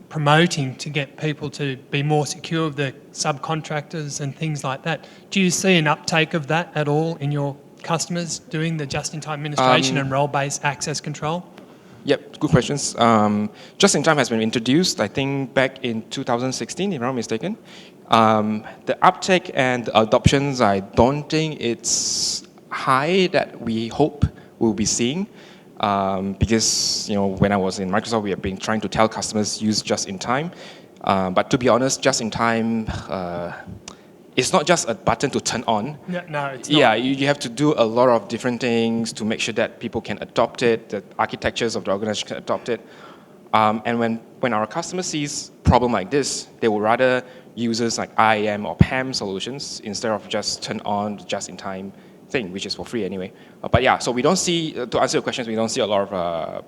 promoting to get people to be more secure of the subcontractors and things like that, do you see an uptake of that at all in your customers doing the just-in-time administration and role-based access control? Yep, good questions. Just-in-time has been introduced, I think, back in 2016, if I'm not mistaken. The uptake and adoptions, I don't think it's high that we hope we'll be seeing. Because when I was in Microsoft, we have been trying to tell customers use just-in-time. But to be honest, just-in-time, it's not just a button to turn on. No, it's not. Yeah, you have to do a lot of different things to make sure that people can adopt it, the architectures of the organization can adopt it. And when our customer sees problem like this, they would rather use like IAM or PAM solutions instead of just turn on just-in-time thing, which is for free anyway. But yeah, so we don't see, to answer your questions, we don't see a lot of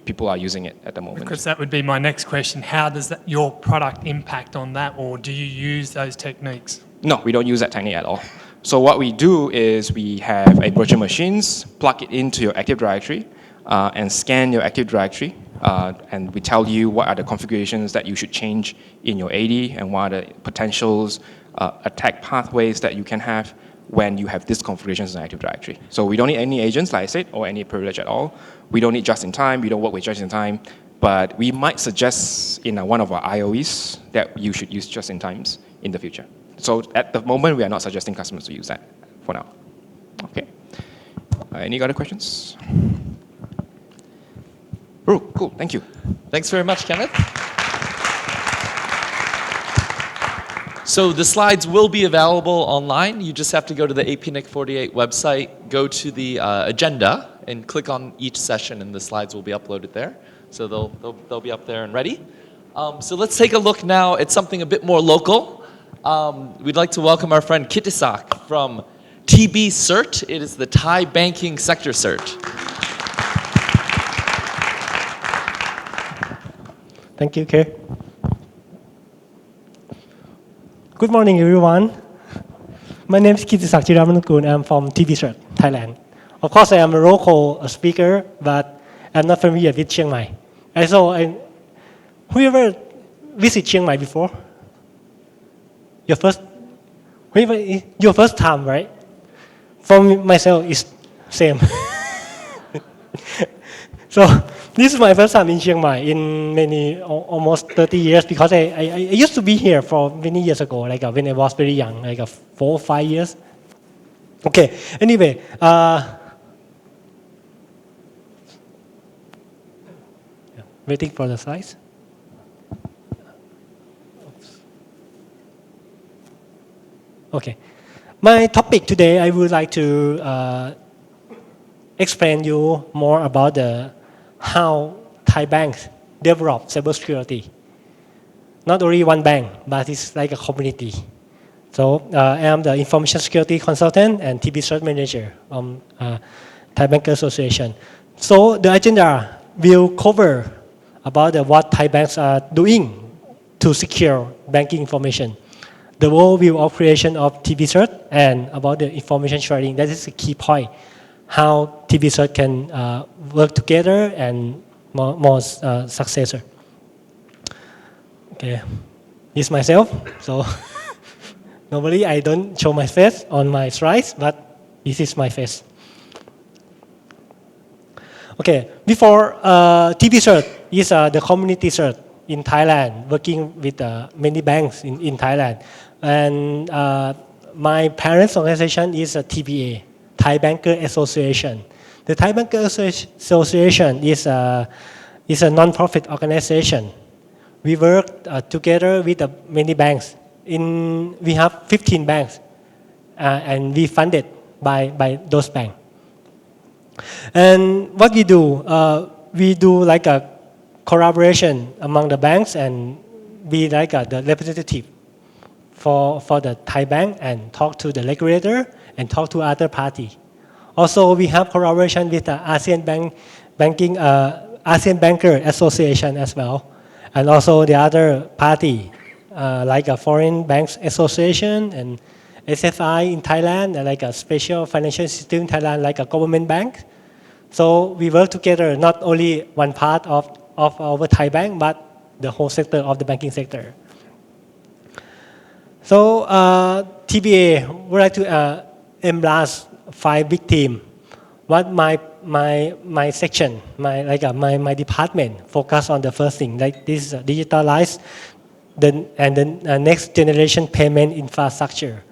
people are using it at the moment. Because that would be my next question. How does your product impact on that, or do you use those techniques? No, we don't use that technique at all. So what we do is we have a virtual machines, plug it into your Active Directory, and scan your Active Directory, and we tell you what are the configurations that you should change in your AD, and what are the potentials, attack pathways that you can have when you have these configurations in Active Directory. So we don't need any agents, like I said, or any privilege at all. We don't need just-in-time, we don't work with just-in-time, but we might suggest in one of our IOEs that you should use just-in-times in the future. So at the moment, we are not suggesting customers to use that for now. Okay. Any other questions? Oh, cool, thank you. Thanks very much, Kenneth. So the slides will be available online. You just have to go to the APNIC 48 website, go to the agenda, and click on each session, and the slides will be uploaded there. So they'll be up there and ready. So let's take a look now at something a bit more local. We'd like to welcome our friend Kitisak from TB CERT. It is the Thai Banking Sector CERT. Thank you, Kay. Good morning, everyone. My name is Kitisak Jirawannakul. I'm from TB Thailand. Of course, I am a local speaker, but I'm not familiar with Chiang Mai. Whoever visit Chiang Mai before? Your first time, right? For myself, it's same. So this is my first time in Chiang Mai in almost 30 years, because I used to be here for many years ago, like when I was very young, like 4 or 5 years. Okay, anyway, waiting for the slides. Okay, my topic today, I would like to explain you more about how Thai banks develop cybersecurity. Not only one bank, but it's like a community. So I am the information security consultant and TB Cert manager from Thai Banker Association. So the agenda will cover about what Thai banks are doing to secure banking information, the overview of creation of TB Cert, and about the information sharing. That is the key point. How TB Cert can work together and more successor. Okay, this is myself. So normally I don't show my face on my slides, but this is my face. Okay, before TB Cert is the community cert in Thailand, working with many banks in Thailand, and my parents' organization is a TBA. Thai Banker Association. The Thai Banker Association is It's a non-profit organization. We work together with many banks. We have 15 banks, and we funded by those banks. And what we do like a collaboration among the banks and be like the representative for the Thai bank and talk to the regulator and talk to other party. Also, we have collaboration with the ASEAN Banker Association as well, and also the other party like a Foreign Banks Association and SFI in Thailand, and like a special financial institute in Thailand, like a government bank. So we work together, not only one part of our Thai bank, but the whole sector of the banking sector. So TBA would like to embrace 5 big themes. What my section, my department focus on the first thing, like this digitalize and the next generation payment infrastructure.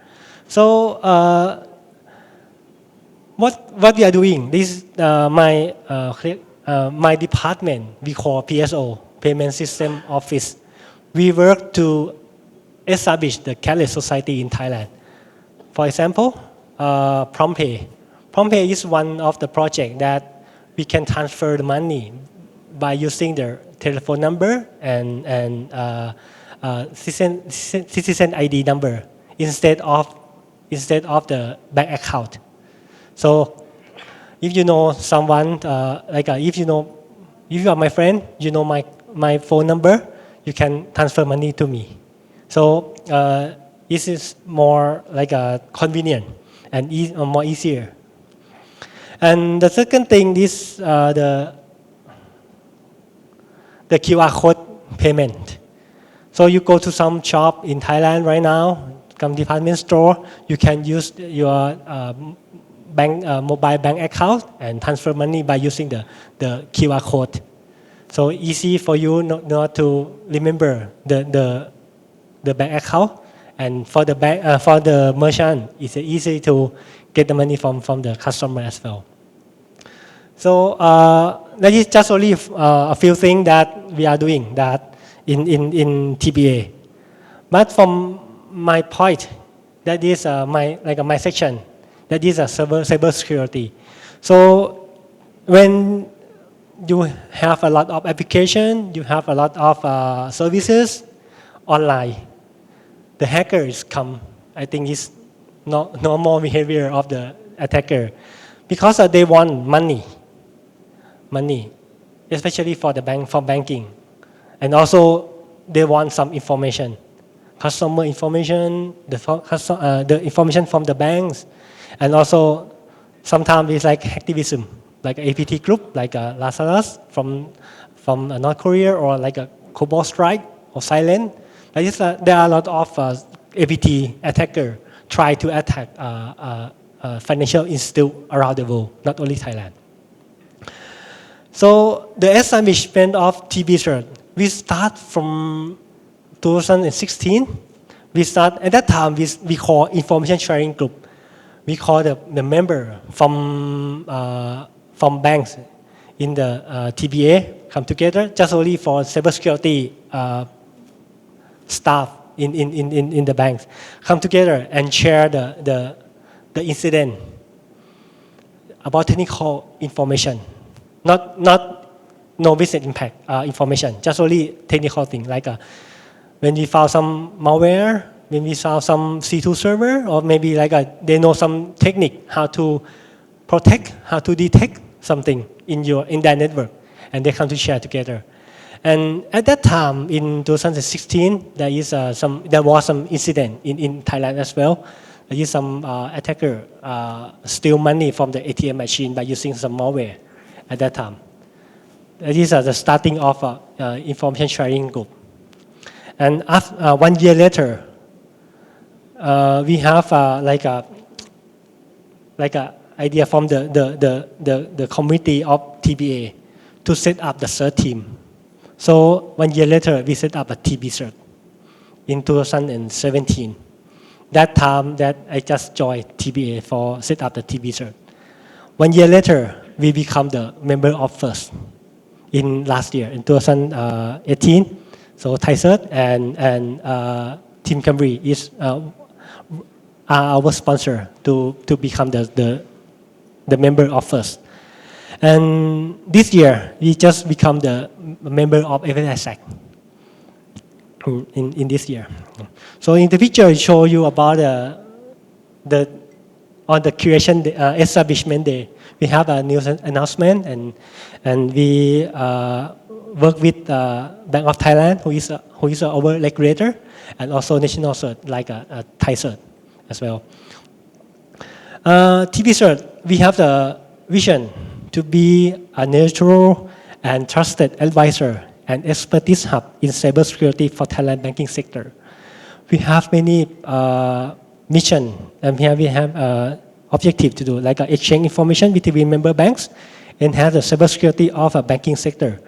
So what we are doing, this my department, we call PSO, Payment System Office. We work to establish the cashless society in Thailand. For example, PromptPay. PromptPay is one of the projects that we can transfer the money by using their telephone number and citizen ID number instead of the bank account. So if you know someone, if you are my friend, you know my phone number, you can transfer money to me. So this is more convenient and more easier. And the second thing is the QR code payment. So you go to some shop in Thailand right now, some department store, you can use your mobile bank account and transfer money by using the QR code. So easy for you not to remember the bank account, and for the merchant, it's easy to get the money from the customer as well. So that is just only a few things that we are doing that in TBA. But from my point, that is my section, that is cyber security. So when you have a lot of application, you have a lot of services online, the hackers come. I think it's normal behavior of the attacker, because they want money, especially for banking, and also they want some information, customer information, the information from the banks, and also sometimes it's like activism, like APT group, like Lazarus from North Korea, or like a Cobalt Strike or Silent. There are a lot of APT attacker try to attack financial institute around the world, not only Thailand. So the establishment of TB cert, we start from 2016. At that time, we call information sharing group. We call the member from banks in the TBA come together just only for cybersecurity staff in the banks, come together and share the incident about technical information, no business impact information, just only technical thing, like when we found some malware, when we found some C2 server, or maybe they know some technique how to protect, how to detect something in their network, and they come to share together. And at that time, in 2016, there was some incident in Thailand as well. There is some attacker steal money from the ATM machine by using some malware at that time. That is the starting of information sharing group. And after, 1 year later, we have like a idea from the committee of TBA to set up the CERT team. So 1 year later, we set up a TB cert in 2017. That time that I just joined TBA for set up the TB cert. 1 year later, we become the member of first in last year, in 2018. So Thailand and Team Camry are our sponsor to become the member of first. And this year, we just become the member of Kitisak in this year. So in the picture, I show you about on the creation establishment day, we have a news announcement, and we work with Bank of Thailand, who is our regulator, and also national cert like a Thai cert as well. TB cert, we have the vision to be a neutral and trusted advisor and expertise hub in cybersecurity for Thailand banking sector. We have many mission, and we have objective to do, like exchange information between member banks, enhance the cybersecurity of a banking sector,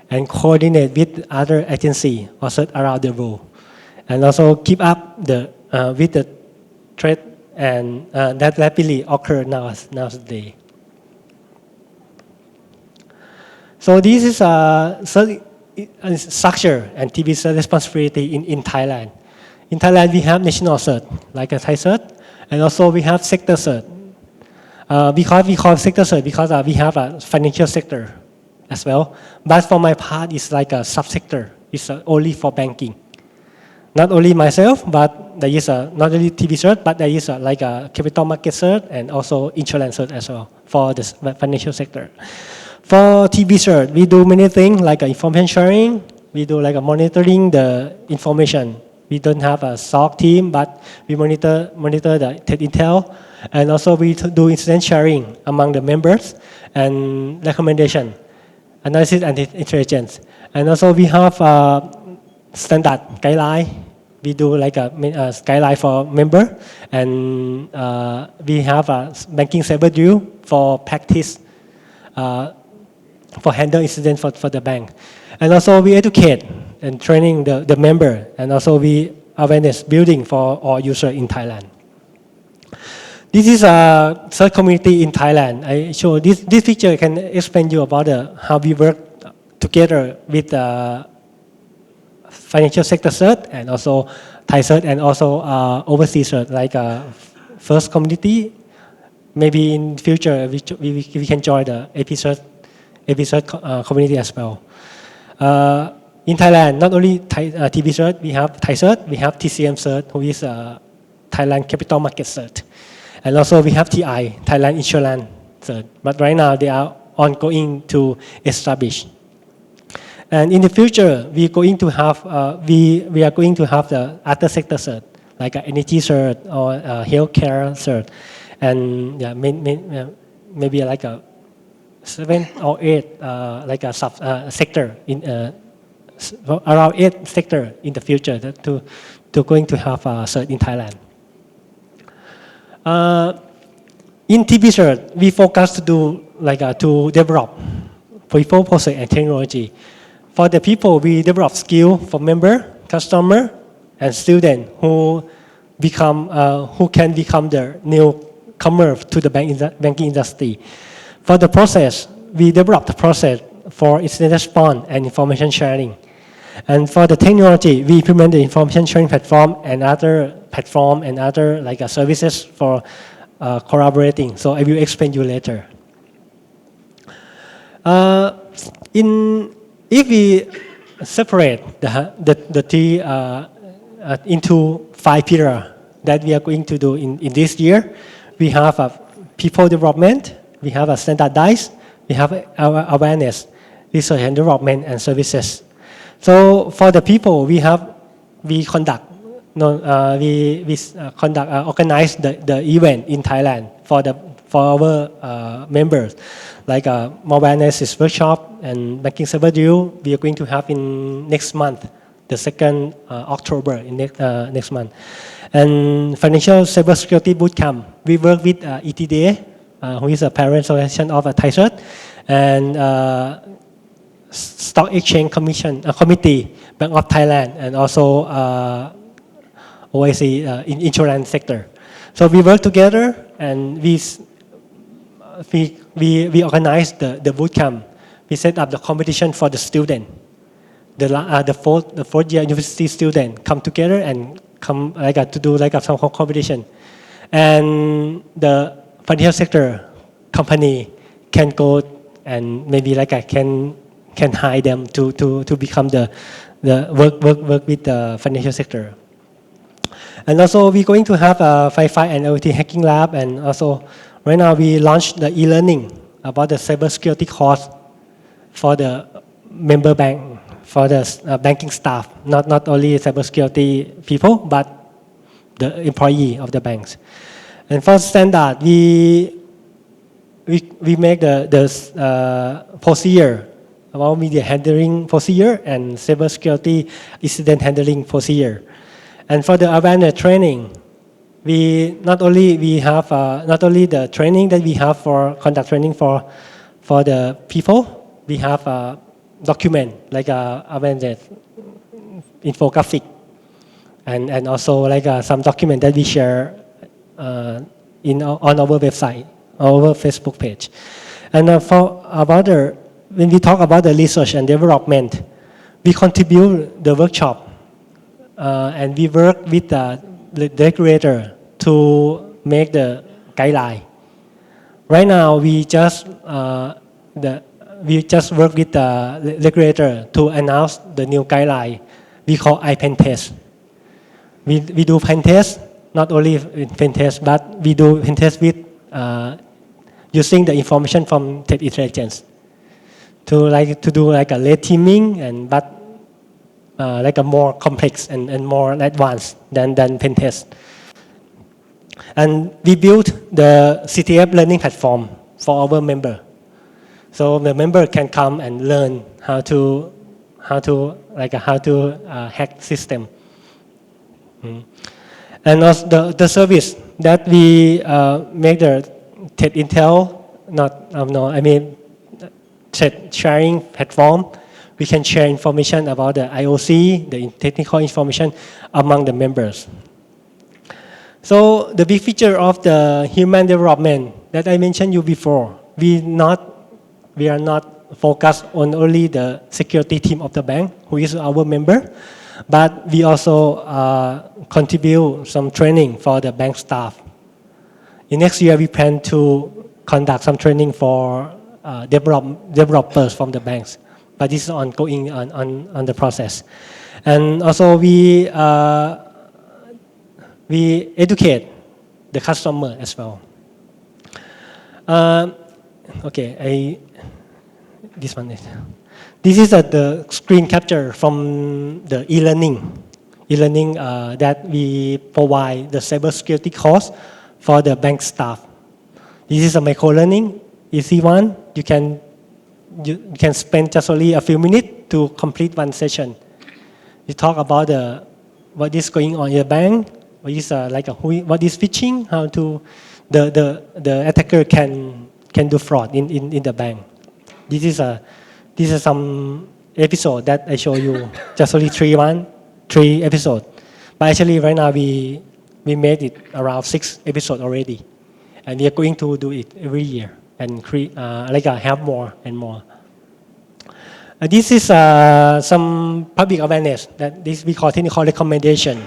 and coordinate with other agencies also around the world, and also keep up with the threat and that rapidly occur nowadays. So this is a structure and TB responsibility in Thailand. In Thailand, we have national cert, like a Thai cert, and also we have sector cert. Because we call sector cert because we have a financial sector as well. But for my part, it's like a subsector. It's only for banking. Not only myself, but there is not only TB cert, but there is like a capital market cert and also insurance cert as well for the financial sector. For TB cert, we do many things like information sharing. We do like monitoring the information. We don't have a SOC team, but we monitor the threat intel, and also we do incident sharing among the members and recommendation, analysis and intelligence. And also we have standard guideline. We do like a guideline for member, and we have a banking cyber drill for practice. For handle incident for the bank. And also we educate and training the member, and also we awareness building for all users in Thailand. This is a third community in Thailand. I show this picture can explain you about how we work together with financial sector cert and also Thai cert and also overseas cert like first community. Maybe in future we can join the AP cert community as well. In Thailand, not only TB cert, we have Thai cert, we have TCM cert, who is Thailand Capital Market cert. And also we have TI, Thailand Insurance cert. But right now they are ongoing to establish. And in the future, we are going to have the other sector cert, like energy cert or healthcare cert. And yeah, maybe like a 7 or 8 like a sector in around 8 sector in the future to going to have a cert in Thailand. In TB cert, we focus to do like to develop people, process, and technology. For the people, we develop skill for member, customer, and student who can become the newcomer to the banking industry. For the process, we developed the process for incident response and information sharing. And for the technology, we implement the information sharing platform and other like services for collaborating. So I will explain you later. If we separate the three into 5 pillars that we are going to do in this year, we have people development, we have a standardized, we have our awareness, research and development, and services. So for the people, we organize the event in Thailand for our members, like a awareness workshop and banking cyber drill. We are going to have in next month, the 2nd October in next month, and financial cybersecurity bootcamp. We work with ETDA, who is a parent association of a Thai cert, and Stock Exchange Committee, Bank of Thailand, and also OIC in insurance sector. So we work together, and we organize the bootcamp we set up the competition for the student. The fourth year university student come together and come to do some competition. And the financial sector company can go and maybe can hire them to become the work with the financial sector. And also we're going to have a Wi-Fi and IoT hacking lab, and also right now we launched the e-learning about the cybersecurity course for the member bank, for the banking staff, not only cybersecurity people, but the employee of the banks. And for standard, we make the procedure about media handling procedure and cybersecurity incident handling procedure. And for the awareness training, we not only the training that we have for conduct training for the people, we have a document like a awareness infographic, and also some document that we share on our website, our Facebook page. And when we talk about the research and development, we contribute the workshop. And we work with the regulator to make the guideline. Right now, we just work with the regulator to announce the new guideline. We call IPN test. We do pen test, not only pen test, but we do pen test with using the information from threat intelligence to do a red teaming but a more complex and more advanced than pen test. And we built the CTF learning platform for our member. So the member can come and learn how to hack system. And also the service that we make the threat intel, threat sharing platform. We can share information about the IOC, the technical information among the members. So the big feature of the human development that I mentioned you before, we are not focused on only the security team of the bank, who is our member, but we also contribute some training for the bank staff. In next year, we plan to conduct some training for developers from the banks. But this is ongoing on the process. And also we educate the customer as well. This is the screen capture from the e-learning that we provide the cybersecurity course for the bank staff. This is a micro-learning, easy one. You can spend just only a few minutes to complete one session. You talk about what is going on in the bank, what is what is phishing, how to the attacker can do fraud in the bank. This is some episode that I show you, just only three episodes. But actually right now we made it around 6 episodes already, and we are going to do it every year and have more and more. This is some public awareness that we call technical recommendation,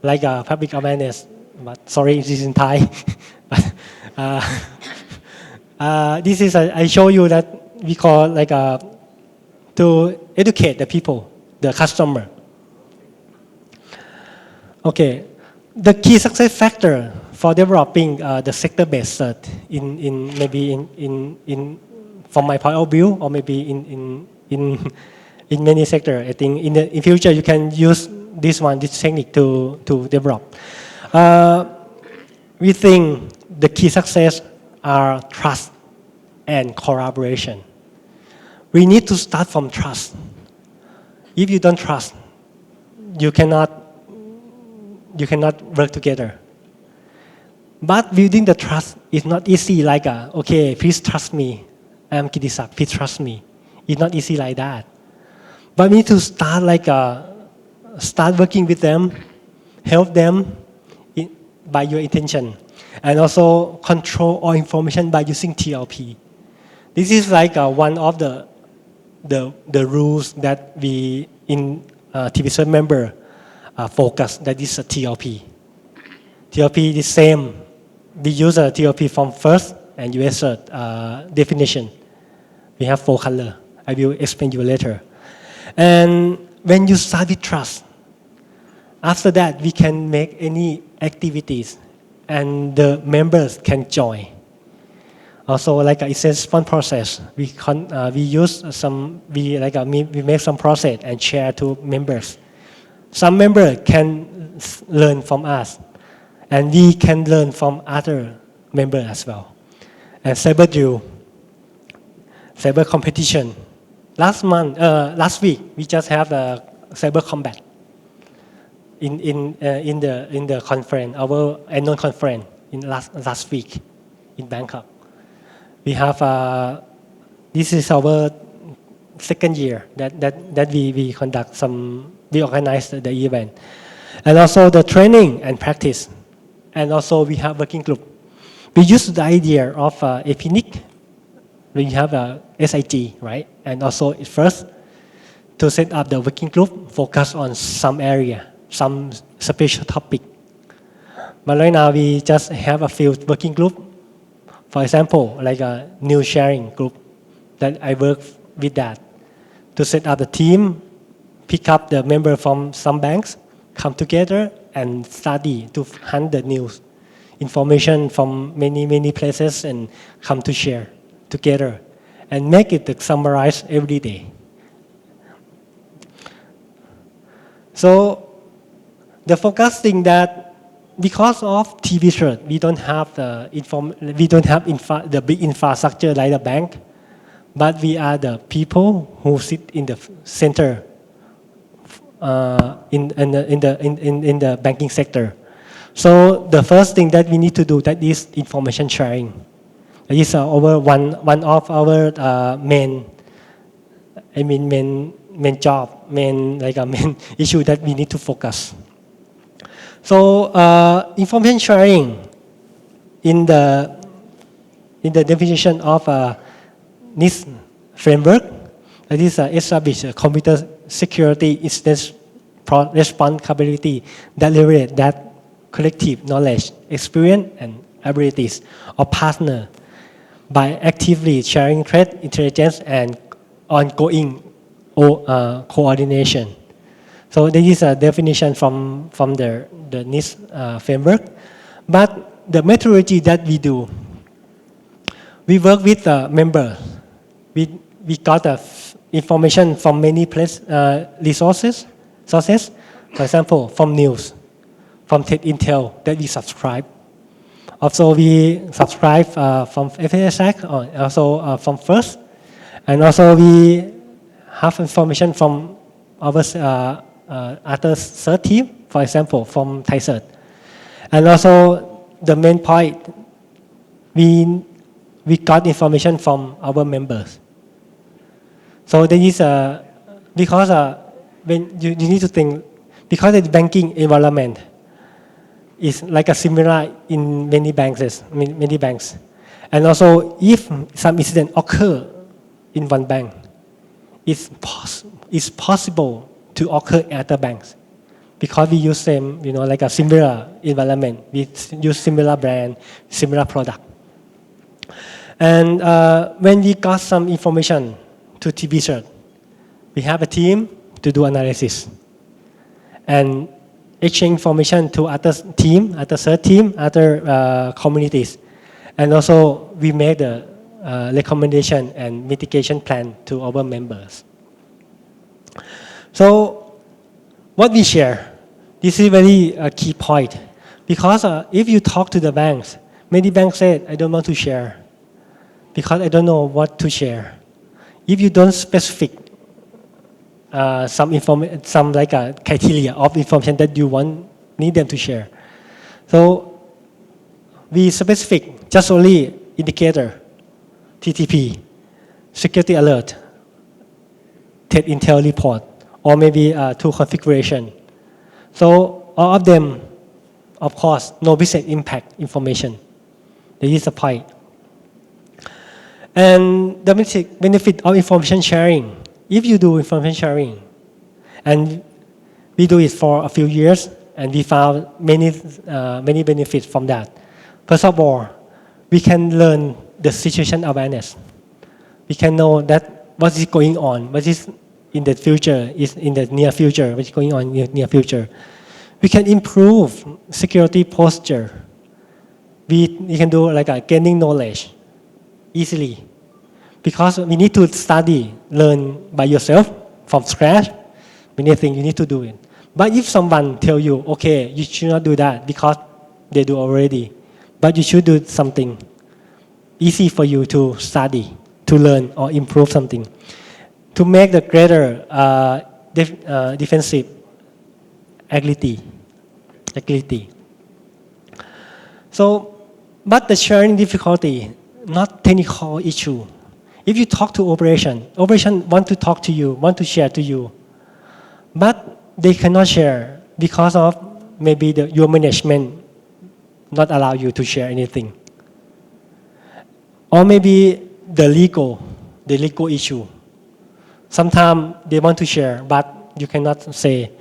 public awareness. But sorry, this is in Thai. This is I show you that we call to educate the people, the customer. Okay, the key success factor for developing the sector-based cert in from my point of view, or maybe in many sectors, I think in future you can use this technique to develop. We think the key success are trust and collaboration. We need to start from trust. If you don't trust, you cannot work together. But building the trust is not easy okay, please trust me. I am Kitisak, please trust me. It's not easy like that. But we need to start start working with them, help them by your intention, and also control all information by using TLP. This is one of the the rules that we in TVCert member focus, that is a TLP. TLP is same. We use a TLP from first and US cert definition. We have 4 color. I will explain you later. And when you start with trust, after that we can make any activities and the members can join. Also, like it's a fun process. We use some, we make some process and share to members. Some member can learn from us, and we can learn from other members as well. And cyber drill, cyber competition. Last week, we just have a cyber combat in the conference, our annual conference in last week in Bangkok. We have this is our second year that we conduct we organize the event, and also the training and practice, and also we have working group. We use the idea of APNIC. We have a SIG, right? And also first to set up the working group, focus on some area, some special topic. But right now we just have a few working group. For example, like a news sharing group that I work with that to set up the team, pick up the member from some banks, come together and study to hunt the news, information from many places and come to share together and make it summarize every day. So the focusing that because of TVCert, we don't have the big infrastructure like the bank, but we are the people who sit in the center in the banking sector. So the first thing that we need to do that is information sharing. That is one of our main job, main issue that we need to focus. So information sharing in the definition of NIST framework, that is establish a computer security incident response capability that leverage that collective knowledge, experience, and abilities of partner by actively sharing threat intelligence and ongoing coordination. So this is a definition from the NIST framework. But the methodology that we do, we work with the members. We got information from many sources. For example, from news, from Tech Intel that we subscribe. Also, we subscribe from FSX, also from First, and also we have information from our other cert team, for example, from Thai cert. And also the main point, we got information from our members. So there is because when you need to think, because the banking environment is like a similar in many banks, and also if some incident occur in one bank, it's possible to occur at other banks because we use same, like a similar environment. We use similar brand, similar product. And when we got some information to TVCert, we have a team to do analysis and exchange information to other team, other cert team, other communities. And also we made a recommendation and mitigation plan to our members. So what we share, this is very key point, because if you talk to the banks, many banks say, I don't want to share because I don't know what to share. If you don't specific some criteria of information that you need them to share. So we specific just only indicator, TTP, security alert, Tech Intel report, or maybe tool configuration. So all of them, of course, no business impact information. There is a point. And the benefit of information sharing if you do information sharing, and we do it for a few years, and we found many benefits from that. First of all, we can learn the situation awareness. We can know that what is going on, what is in the future, is in the near future, what is going on in the near future. We can improve security posture. We can do like a gaining knowledge easily, because we need to study, learn by yourself from scratch. Many things you need to do it. But if someone tell you, okay, you should not do that because they do already, but you should do something easy for you to study, to learn or improve something, to make the greater defensive agility. So, but the sharing difficulty, not technical issue. If you talk to operation want to talk to you, want to share to you, but they cannot share because of maybe your management not allow you to share anything. Or maybe the legal issue. Sometimes they want to share, but you cannot say.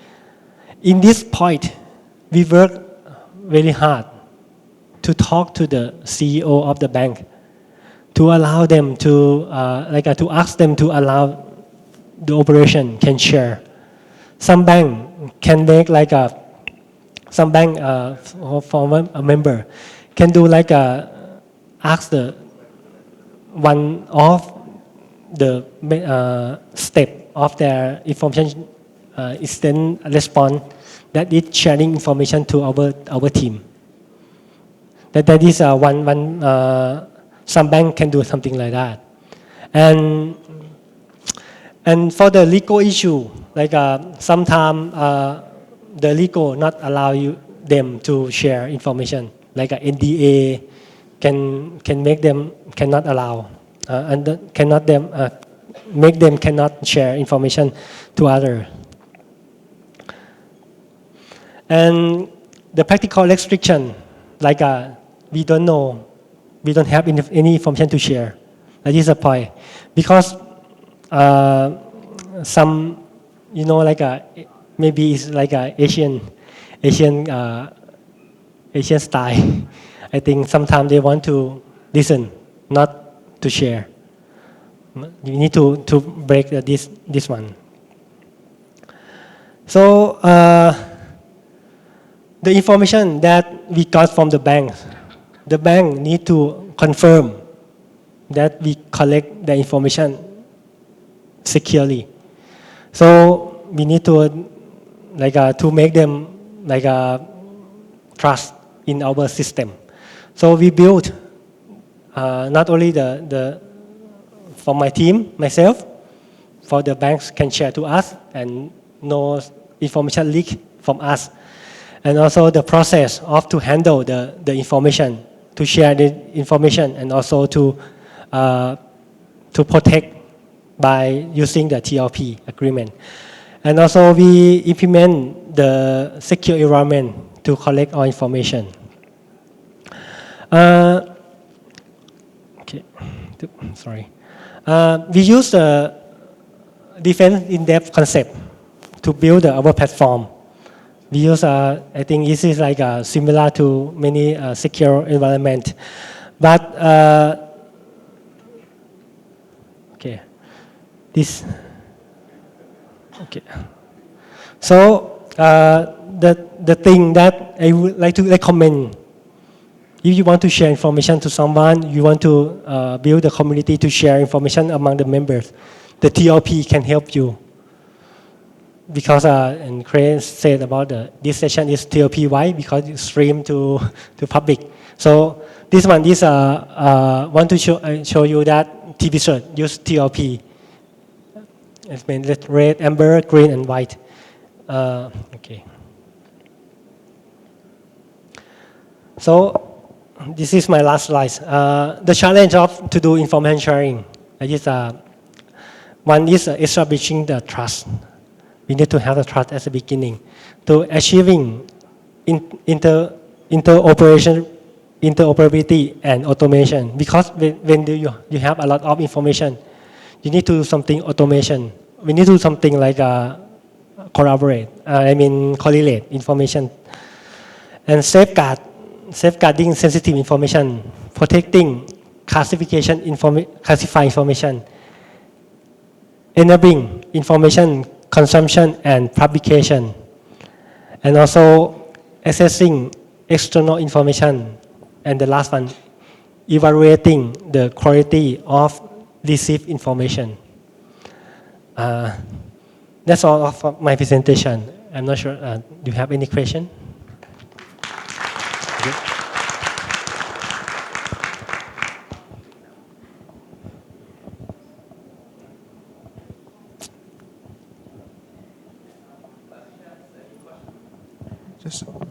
In this point, we work very hard to talk to the CEO of the bank, to allow them to, to ask them to allow the operation can share. Some bank can make some bank for a member can do ask the one of the step of their information incident response that is sharing information to our team. That is some bank can do something like that. And for the legal issue, sometimes the legal not allow them to share information, like a NDA can make them cannot allow, and cannot make them cannot share information to others. And the practical restriction, we don't know, we don't have any information to share. That is a point, because some, maybe it's Asian style. I think sometimes they want to listen, not to share. You need to break this one. So the information that we got from the bank need to confirm that we collect the information securely. So we need to to make them trust in our system. So we built not only for my team, myself, for the banks can share to us and no information leak from us, and also the process of to handle the information, to share the information, and also to protect by using the TLP agreement. And also we implement the secure environment to collect all information. Sorry. We use the defense in-depth concept to build our platform. We use, I think this is similar to many secure environment. But, So the thing that I would like to recommend, if you want to share information to someone, you want to build a community to share information among the members, the TLP can help you. Because and Craig said about this session is TLP. Why? Because it's streamed to public. So this one is want to show you that TV shirt use TLP. It's been red, amber, green, and white. So this is my last slide. The challenge to do information sharing is one is establishing the trust. We need to have the trust at the beginning to achieving interoperability and automation. Because when you have a lot of information, you need to do something automation we need to do something like correlate information and safeguarding sensitive information, protecting classified information, enabling information consumption and publication, and also accessing external information, and the last one, evaluating the quality of received information. That's all of my presentation. I'm not sure, do you have any question?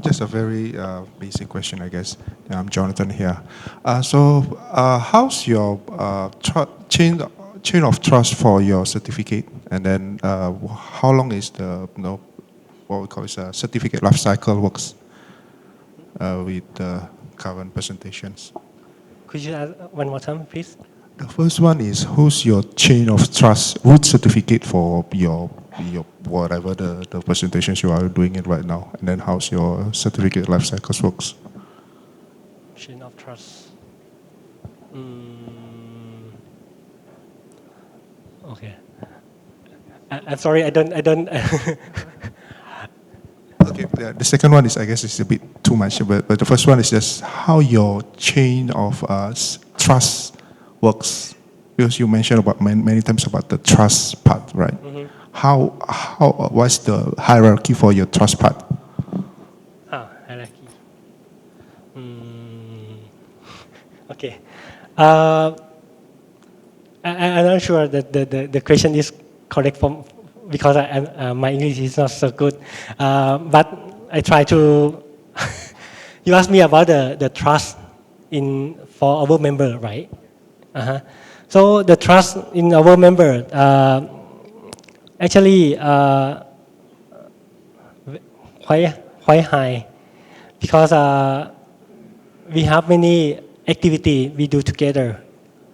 Just a very basic question, I guess. I'm Jonathan here. How's your chain of trust for your certificate? And then how long is the what we call certificate life cycle works with the current presentations? Could you add one more time, please? The first one is, who's your chain of trust root certificate for your whatever the presentations you are doing it right now, and then how's your certificate life cycles works? Chain of trust. Okay. I'm sorry, I don't. Okay, the second one is, I guess, it's a bit too much, but the first one is just how your chain of trust works, because you mentioned about many times about the trust part, right? Mm-hmm. What's the hierarchy for your trust part? Hierarchy. Okay. I'm not sure that the question is correct because my English is not so good. But I try to. You asked me about the trust for our member, right? So the trust in our member actually quite high, because we have many activity we do together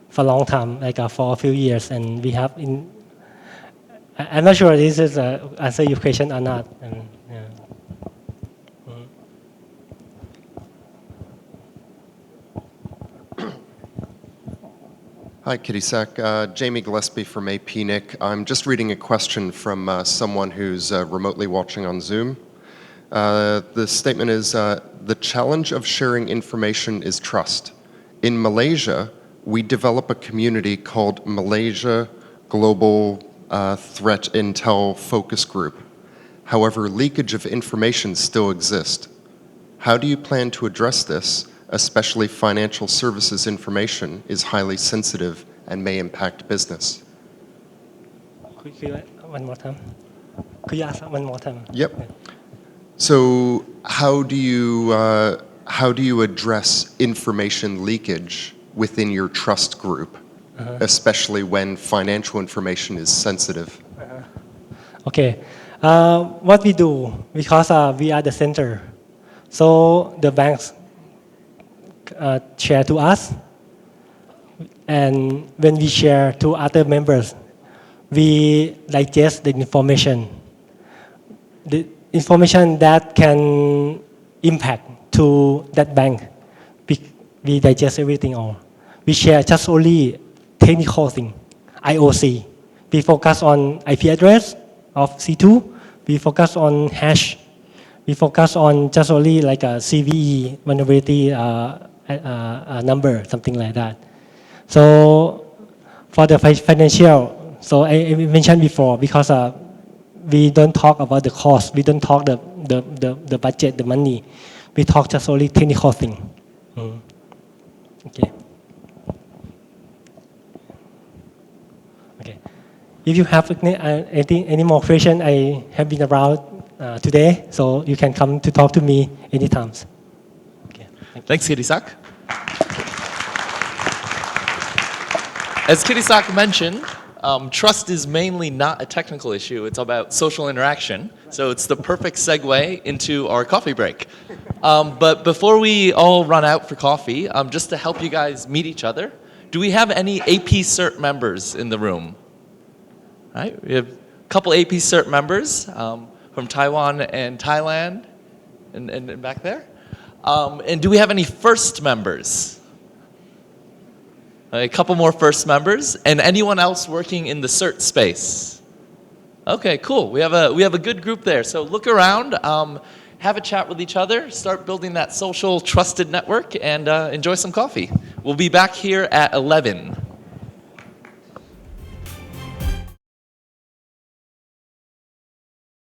for a long time, like for a few years, and we have I'm not sure this is answer your question or not. Hi, Kitisak. Jamie Gillespie from APNIC. I'm just reading a question from someone who's remotely watching on Zoom. The statement is, the challenge of sharing information is trust. In Malaysia, we develop a community called Malaysia Global Threat Intel Focus Group. However, leakage of information still exists. How do you plan to address this? Especially financial services information is highly sensitive and may impact business. Could you one more time? Could you ask one more time? Yep. So how do you address information leakage within your trust group, especially when financial information is sensitive? Okay. What we do, because we are the center, so the banks share to us, and when we share to other members, we digest the information that can impact to that bank. We digest everything all. We share just only technical thing, IOC. We focus on IP address of C2. We focus on hash. We focus on just only like a CVE vulnerability number, something like that. So for the financial, so I mentioned before, because we don't talk about the cost, we don't talk the budget, the money. We talk just only technical thing. Okay. Okay. If you have any more question, I have been around today, so you can come to talk to me anytime. Okay. Thanks, Kitisak. As Kitisak mentioned, trust is mainly not a technical issue. It's about social interaction. So it's the perfect segue into our coffee break. But before we all run out for coffee, just to help you guys meet each other, do we have any AP Cert members in the room? Right? We have couple AP Cert members from Taiwan and Thailand, and back there. And do we have any first members? A couple more first members, and anyone else working in the cert space? Okay, cool. We have a good group there. So look around, have a chat with each other, start building that social trusted network, and enjoy some coffee. We'll be back here at 11.